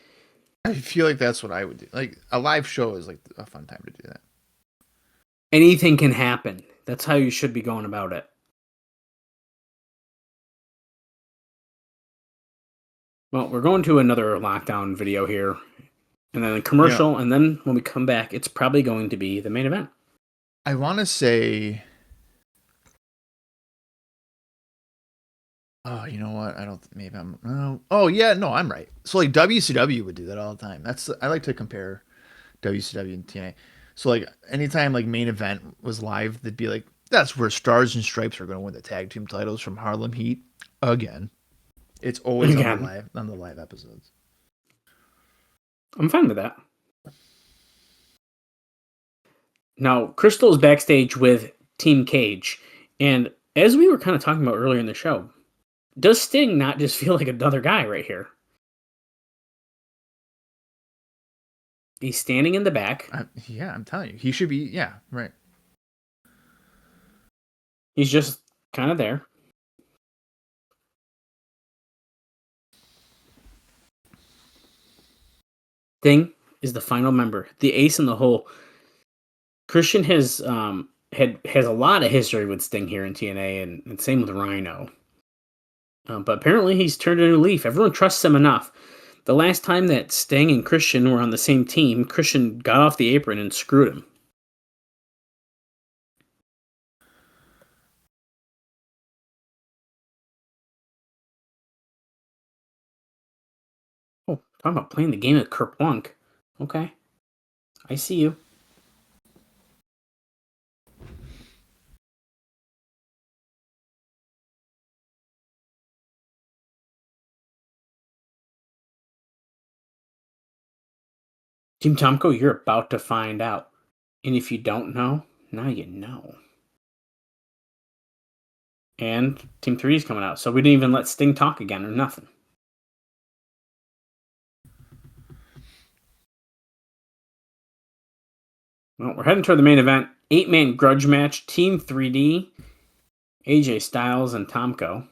I feel like that's what I would do. Like, a live show is a fun time to do that. Anything can happen. That's how you should be going about it. Well, we're going to another lockdown video here, and then a commercial, and then when we come back, it's probably going to be the main event. I want to say... Oh, you know what? I'm right. So WCW would do that all the time. I like to compare WCW and TNA. So anytime main event was live, they'd be like, that's where Stars and Stripes are going to win the tag team titles from Harlem Heat again. It's always on the live episodes. I'm fine with that. Now, Crystal's backstage with Team Cage, and as we were kind of talking about earlier in the show, does Sting not just feel like another guy right here? He's standing in the back. I'm telling you. He should be, yeah, right. He's just kind of there. Sting is the final member, the ace in the hole. Christian has has a lot of history with Sting here in TNA, and same with Rhino. But apparently he's turned a new leaf. Everyone trusts him enough. The last time that Sting and Christian were on the same team, Christian got off the apron and screwed him. Oh, talking about playing the game of Kerplunk. Okay. I see you. Team Tomko, you're about to find out. And if you don't know, now you know. And Team 3D is coming out. So we didn't even let Sting talk again or nothing. Well, we're heading toward the main event. 8-man grudge match. Team 3D. AJ Styles and Tomko.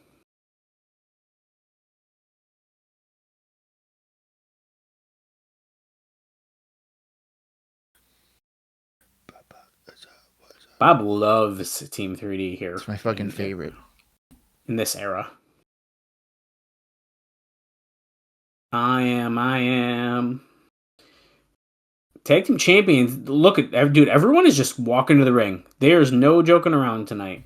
Bob loves Team 3D here. It's my fucking favorite. In this era. I am. Tag team champions. Look at, dude, everyone is just walking to the ring. There's no joking around tonight.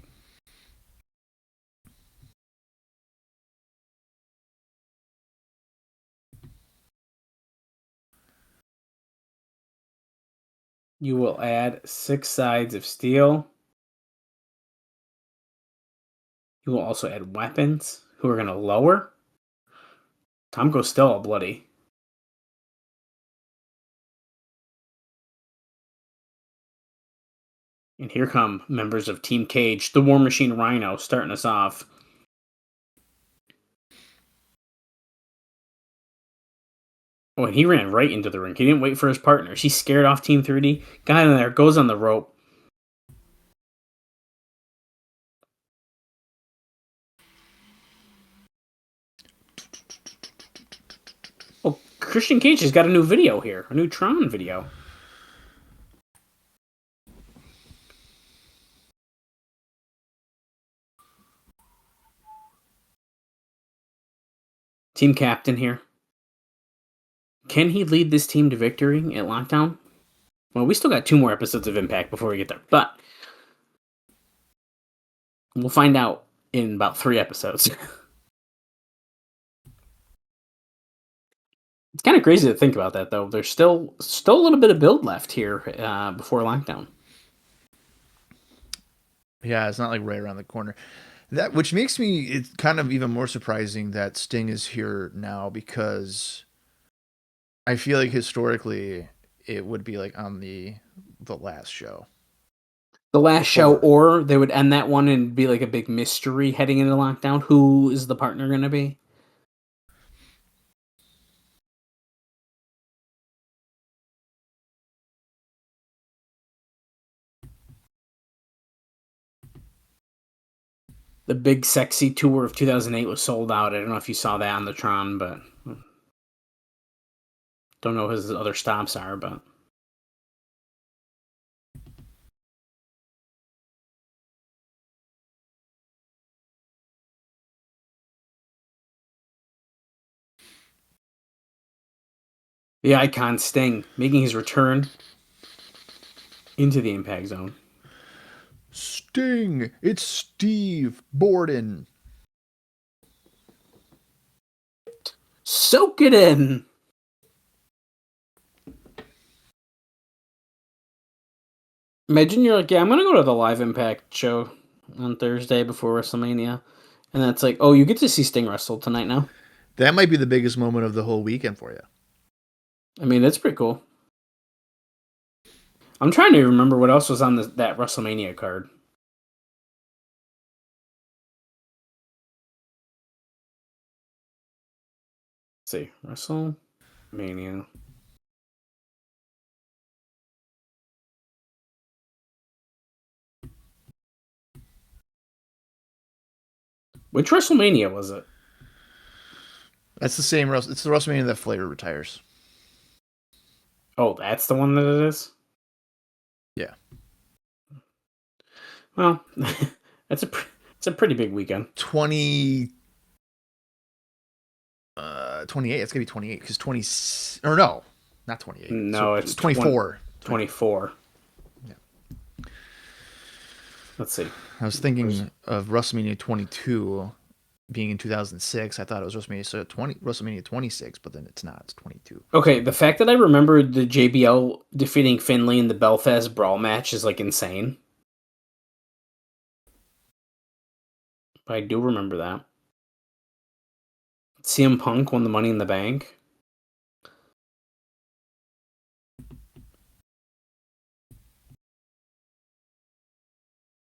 You will add 6 sides of steel. You will also add weapons who are going to lower. Tomko's still all bloody. And here come members of Team Cage, the War Machine Rhino, starting us off. Oh, and he ran right into the ring. He didn't wait for his partners. He scared off Team 3D. Guy in there goes on the rope. Oh, Christian Cage has got a new video here. A new Tron video. Team captain here. Can he lead this team to victory at Lockdown? Well, we still got 2 more episodes of Impact before we get there, but we'll find out in about 3 episodes. It's kind of crazy to think about that, though. There's still a little bit of build left here before Lockdown. Yeah, it's not like right around the corner. That, which makes me, it's kind of even more surprising that Sting is here now, because I feel like historically it would be like on the last show. The last show, or they would end that one and be like a big mystery heading into Lockdown. Who is the partner going to be? The Big Sexy Tour of 2008 was sold out. I don't know if you saw that on the Tron, but don't know who his other stops are, but the icon Sting making his return into the Impact Zone. Sting, it's Steve Borden. Soak it in. Imagine you're like, yeah, I'm going to go to the live Impact show on Thursday before WrestleMania. And then it's like, oh, you get to see Sting wrestle tonight now. That might be the biggest moment of the whole weekend for you. I mean, that's pretty cool. I'm trying to remember what else was on that WrestleMania card. Let's see. WrestleMania. Which WrestleMania was it? That's the same. It's the WrestleMania that Flair retires. Oh, that's the one that it is? Yeah. Well, it's a pretty big weekend. 28. It's gonna be 28 because 20. Or no, not 28. No, so it's 24. 24. Yeah. Let's see. I was thinking of WrestleMania 22 being in 2006. I thought it was WrestleMania 26, but then it's not. It's 22. Okay, the fact that I remember the JBL defeating Finlay in the Belfast Brawl match is like insane. But I do remember that. CM Punk won the Money in the Bank.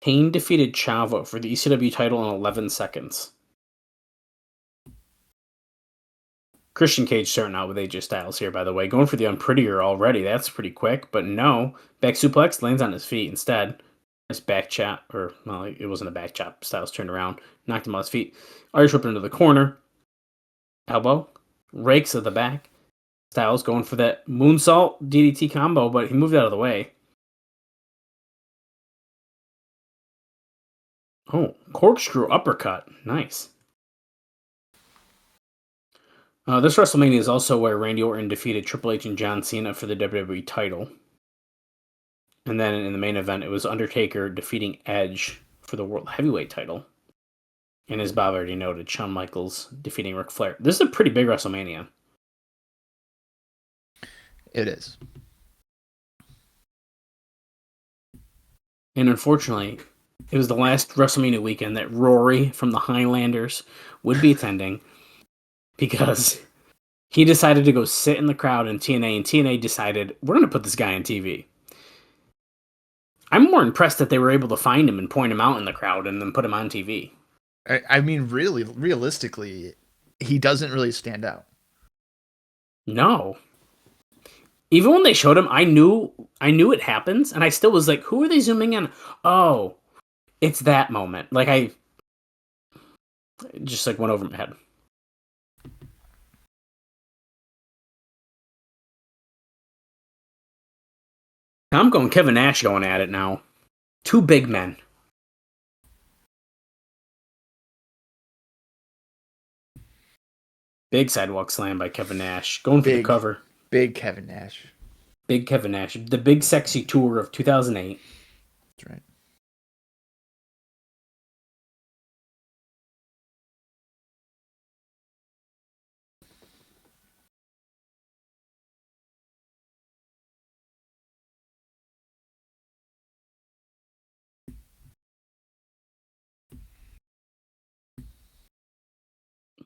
Kane defeated Chavo for the ECW title in 11 seconds. Christian Cage starting out with AJ Styles here, by the way. Going for the unprettier already. That's pretty quick, but no. Back suplex, lands on his feet instead. Nice back chop, or, well, it wasn't a back chop. Styles turned around, knocked him on his feet. Irish whip into the corner. Elbow. Rakes at the back. Styles going for that moonsault DDT combo, but he moved out of the way. Oh, corkscrew uppercut. Nice. This WrestleMania is also where Randy Orton defeated Triple H and John Cena for the WWE title. And then in the main event, it was Undertaker defeating Edge for the World Heavyweight title. And as Bob already noted, Shawn Michaels defeating Ric Flair. This is a pretty big WrestleMania. It is. And unfortunately, it was the last WrestleMania weekend that Rory from the Highlanders would be attending because he decided to go sit in the crowd in TNA, and TNA decided, we're going to put this guy on TV. I'm more impressed that they were able to find him and point him out in the crowd and then put him on TV. I mean, really, realistically, he doesn't really stand out. No. Even when they showed him, I knew it happens, and I still was like, who are they zooming in? Oh, it's that moment. Like, it just like went over my head. I'm going Kevin Nash going at it now. Two big men. Big sidewalk slam by Kevin Nash. Going for the cover. Big Kevin Nash. Big Kevin Nash. The Big Sexy Tour of 2008. That's right.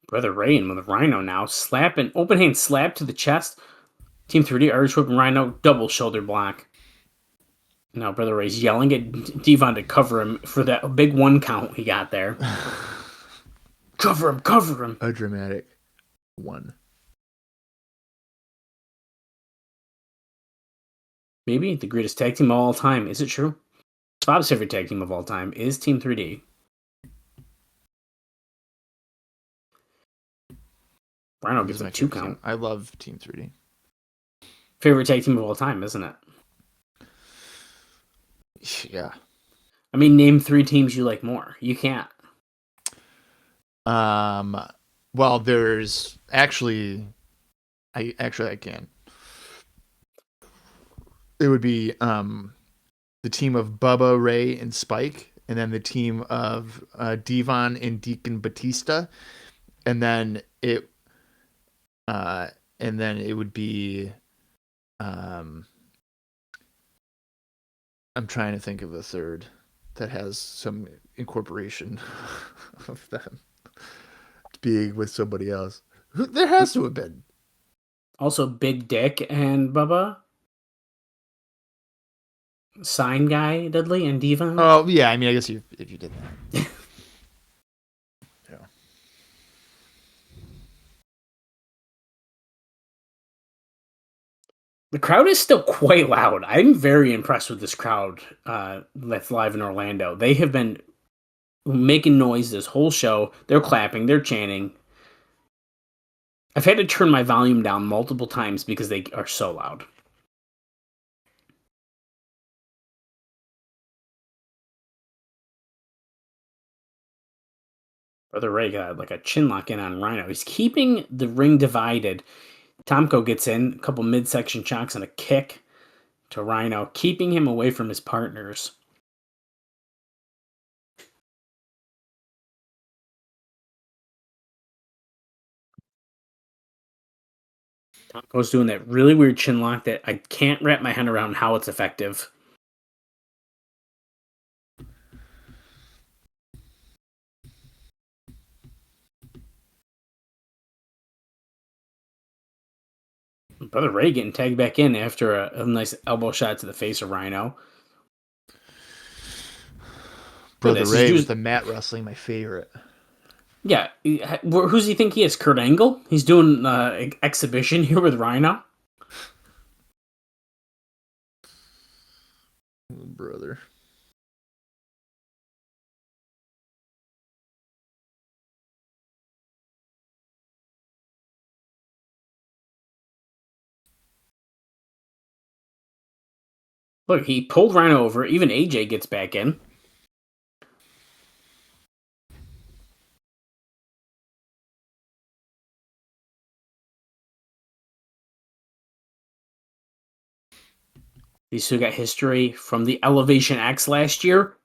Brother Ray in with Rhino now. Slapping, open hand slap to the chest. Team 3D, Irish whip and Rhino, double shoulder block. Now Brother Ray's yelling at Devon to cover him for that big 1 count he got there. Cover him, cover him. A dramatic 1. Maybe the greatest tag team of all time. Is it true? Bob's favorite tag team of all time is Team 3D. Rhino gives him a 2 count. I love Team 3D. Favorite tag team of all time, isn't it? Yeah. I mean, name 3 teams you like more. You can't. Well, there's actually, I can. It would be the team of Bubba, Ray, and Spike, and then the team of Devon and Deacon Batista, and then it would be I'm trying to think of a third that has some incorporation of them being with somebody else. There has to have been. Also, Big Dick and Bubba. Sign Guy, Dudley, and Devon. Oh, yeah. I mean, I guess if you did that. Yeah. The crowd is still quite loud. I'm very impressed with this crowd that's live in Orlando. They have been making noise this whole show. They're clapping. They're chanting. I've had to turn my volume down multiple times because they are so loud. Brother Ray got like a chin lock in on Rhino. He's keeping the ring divided. Tomko gets in, a couple midsection chocks and a kick to Rhino, keeping him away from his partners. Tomko's doing that really weird chin lock that I can't wrap my head around how it's effective. Brother Ray getting tagged back in after a nice elbow shot to the face of Rhino. Brother Ray with the mat wrestling, my favorite. Yeah, who's he think he is? Kurt Angle? He's doing exhibition here with Rhino. Oh, brother. Look, he pulled Rhino over. Even AJ gets back in. These two got history from the Elevation X last year.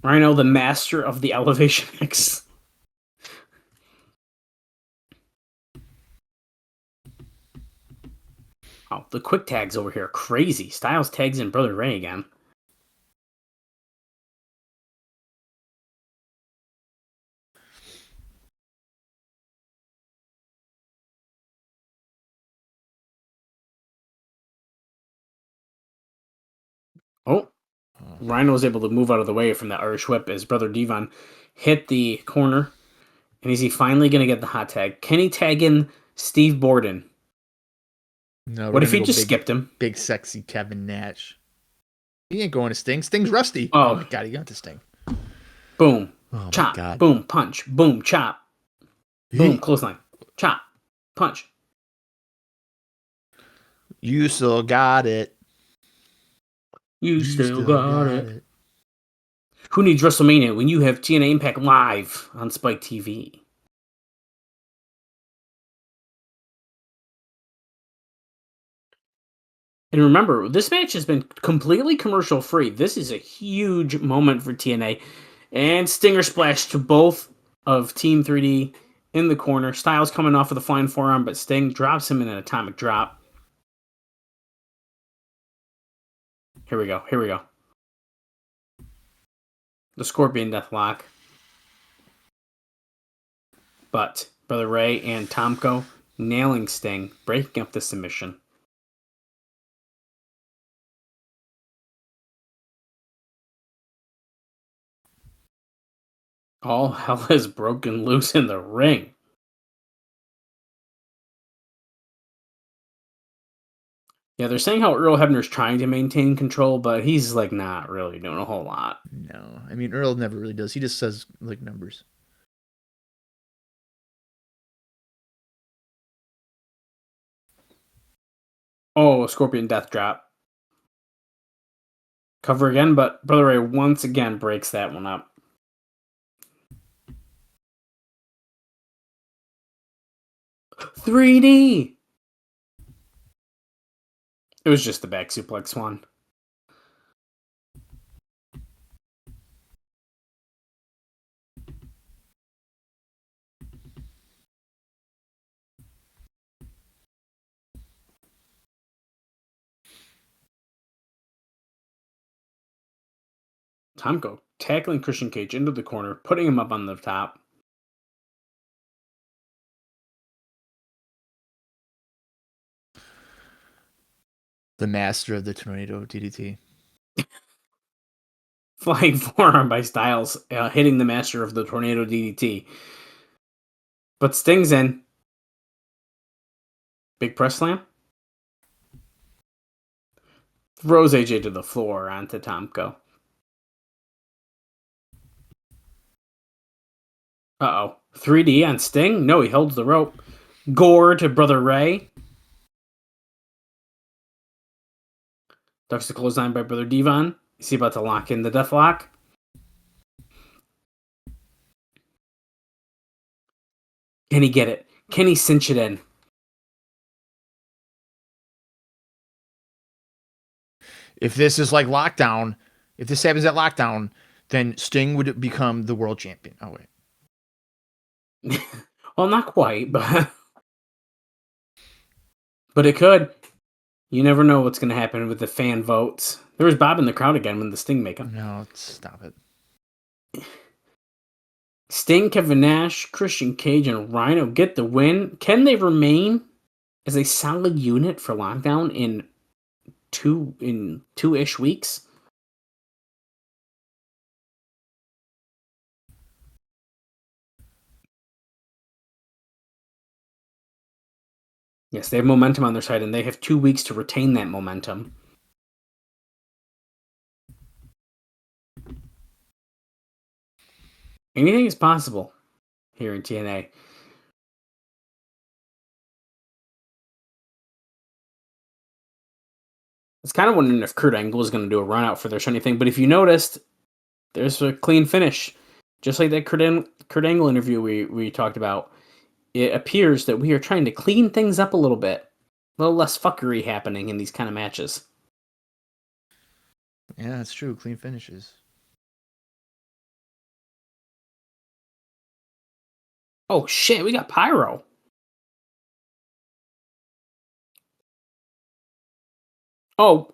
Rhino, the master of the Elevation X. Oh, the quick tags over here. Crazy. Styles tags in Brother Ray again. Oh, Rhino was able to move out of the way from that Irish whip as Brother Devine hit the corner. And is he finally going to get the hot tag? Can he tag in Steve Borden? No. What if he just skipped him? Big sexy Kevin Nash. He ain't going to Sting. Sting's rusty. Oh my God, he got to Sting. Boom. Oh chop. My God. Boom. Punch. Boom. Chop. Boom. Clothesline. Chop. Punch. You still got it. You still got it. Who needs WrestleMania when you have TNA Impact live on Spike TV? And remember, this match has been completely commercial free. This is a huge moment for TNA. And Stinger splash to both of Team 3D in the corner. Styles coming off of the flying forearm, but Sting drops him in an atomic drop. Here we go. Here we go. The Scorpion Deathlock. But Brother Ray and Tomko nailing Sting, breaking up the submission. All hell is broken loose in the ring. Yeah, they're saying how Earl Hebner's trying to maintain control, but he's like not really doing a whole lot. No, I mean Earl never really does. He just says like numbers. Oh, Scorpion Death Drop. Cover again, but Brother Ray once again breaks that one up. $3D! It was just the back suplex one. Tomko tackling Christian Cage into the corner, putting him up on the top. The master of the tornado DDT. Flying forearm by Styles, hitting the master of the tornado DDT. But Sting's in. Big press slam. Throws AJ to the floor onto Tomko. Uh-oh. 3D on Sting? No, he holds the rope. Gore to Brother Ray. Ducks the clothesline by Brother Devine. Is he about to lock in the Deathlock? Can he get it? Can he cinch it in? If this is like Lockdown, if this happens at Lockdown, then Sting would become the world champion. Oh, wait. Well, not quite, but it could. You never know what's going to happen with the fan votes. There was Bob in the crowd again when the Sting make him. No, stop it. Sting, Kevin Nash, Christian Cage, and Rhino get the win. Can they remain as a solid unit for Lockdown in two-ish weeks? Yes, they have momentum on their side, and they have 2 weeks to retain that momentum. Anything is possible here in TNA. I was kind of wondering if Kurt Angle was going to do a run out for their shiny thing, but if you noticed, there's a clean finish. Just like that Kurt Angle interview we talked about, it appears that we are trying to clean things up a little bit. A little less fuckery happening in these kind of matches. Yeah, that's true. Clean finishes. Oh shit, we got Pyro. Oh.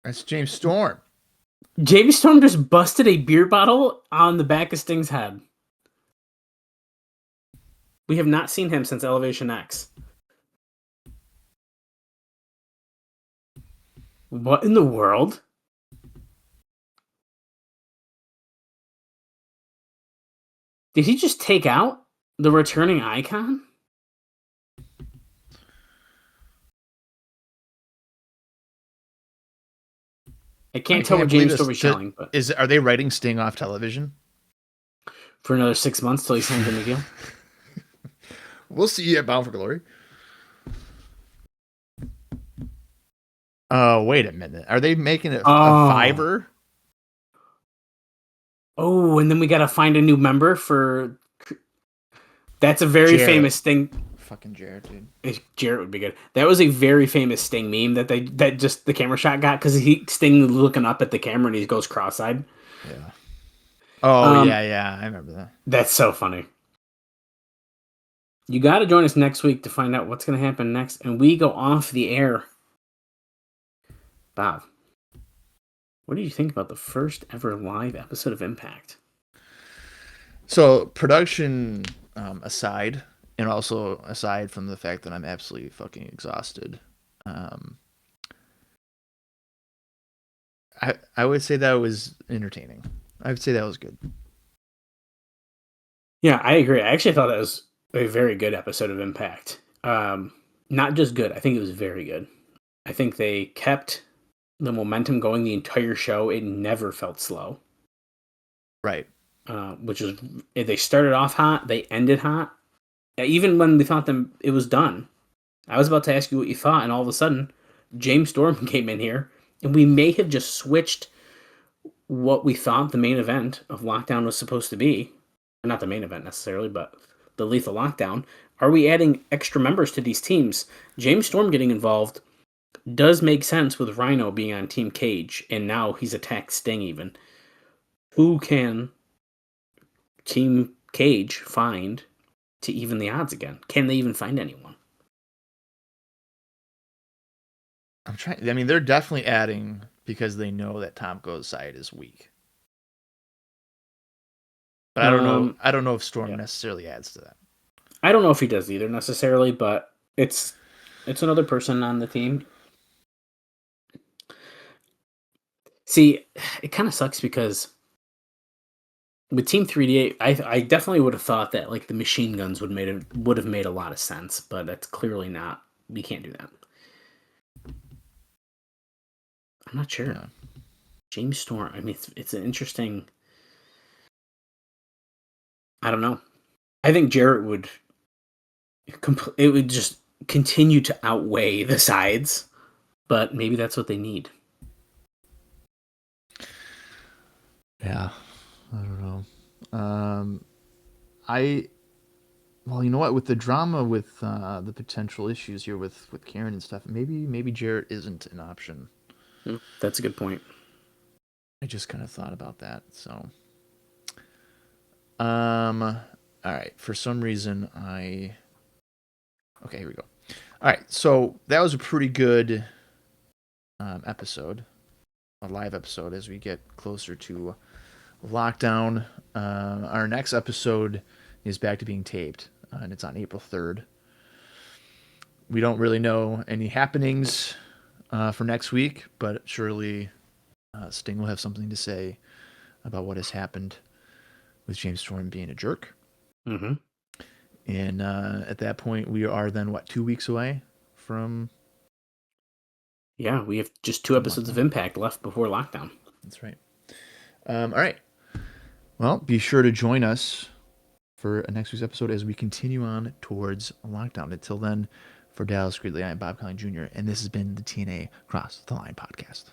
That's James Storm. James Storm just busted a beer bottle on the back of Sting's head. We have not seen him since Elevation X. What in the world? Did he just take out the returning icon? I can't tell what James Storm is yelling, but are they writing Sting off television for another 6 months till he signs a new deal? We'll see you at Bound for Glory. Oh, wait a minute. Are they making it a $5? Oh, and then we got to find a new member for... That's a very famous Sting... Fucking Jarrett, dude. Jarrett would be good. That was a very famous Sting meme that just the camera shot got, because Sting looking up at the camera and he goes cross-eyed. Yeah. Oh, yeah. I remember that. That's so funny. You got to join us next week to find out what's going to happen next, and we go off the air. Bob, what do you think about the first ever live episode of Impact? So, production aside, and also aside from the fact that I'm absolutely fucking exhausted, I would say that was entertaining. I would say that was good. Yeah, I agree. I actually thought that was a very good episode of Impact. Not just good. I think it was very good. I think they kept the momentum going the entire show. It never felt slow. Right. Which is, they started off hot, they ended hot. Even when we thought it was done. I was about to ask you what you thought, and all of a sudden, James Storm came in here, and we may have just switched what we thought the main event of Lockdown was supposed to be. Not the main event necessarily, but the Lethal Lockdown. Are we adding extra members to these teams? James Storm getting involved does make sense with Rhino being on Team Cage, and now he's attacked Sting even. Who can Team Cage find to even the odds again? Can they even find anyone? I'm trying. I mean, they're definitely adding because they know that Tomko's side is weak. But I don't know. I don't know if Storm necessarily adds to that. I don't know if he does either necessarily, but it's another person on the team. See, it kind of sucks because with Team 3D8, I definitely would have thought that like the machine guns would have made a lot of sense, but that's clearly not. We can't do that. I'm not sure. Yeah. James Storm. I mean, it's an interesting. I don't know. I think Jarrett would. It would just continue to outweigh the sides, but maybe that's what they need. Yeah, I don't know. Well, you know what? With the drama, with the potential issues here with Karen and stuff, maybe Jarrett isn't an option. That's a good point. I just kind of thought about that. So, all right. For some reason, okay, here we go. All right, so that was a pretty good episode, a live episode. As we get closer to Lockdown, our next episode is back to being taped, and it's on April 3rd. We don't really know any happenings for next week, but surely Sting will have something to say about what has happened with James Storm being a jerk. Mm-hmm. And at that point, we are then, 2 weeks away from... Yeah, we have just 2 episodes of Impact left before Lockdown. That's right. All right. Well, be sure to join us for next week's episode as we continue on towards Lockdown. Until then, for Dallas Gridley, I am Bob Colling Jr., and this has been the TNA Cross the Line podcast.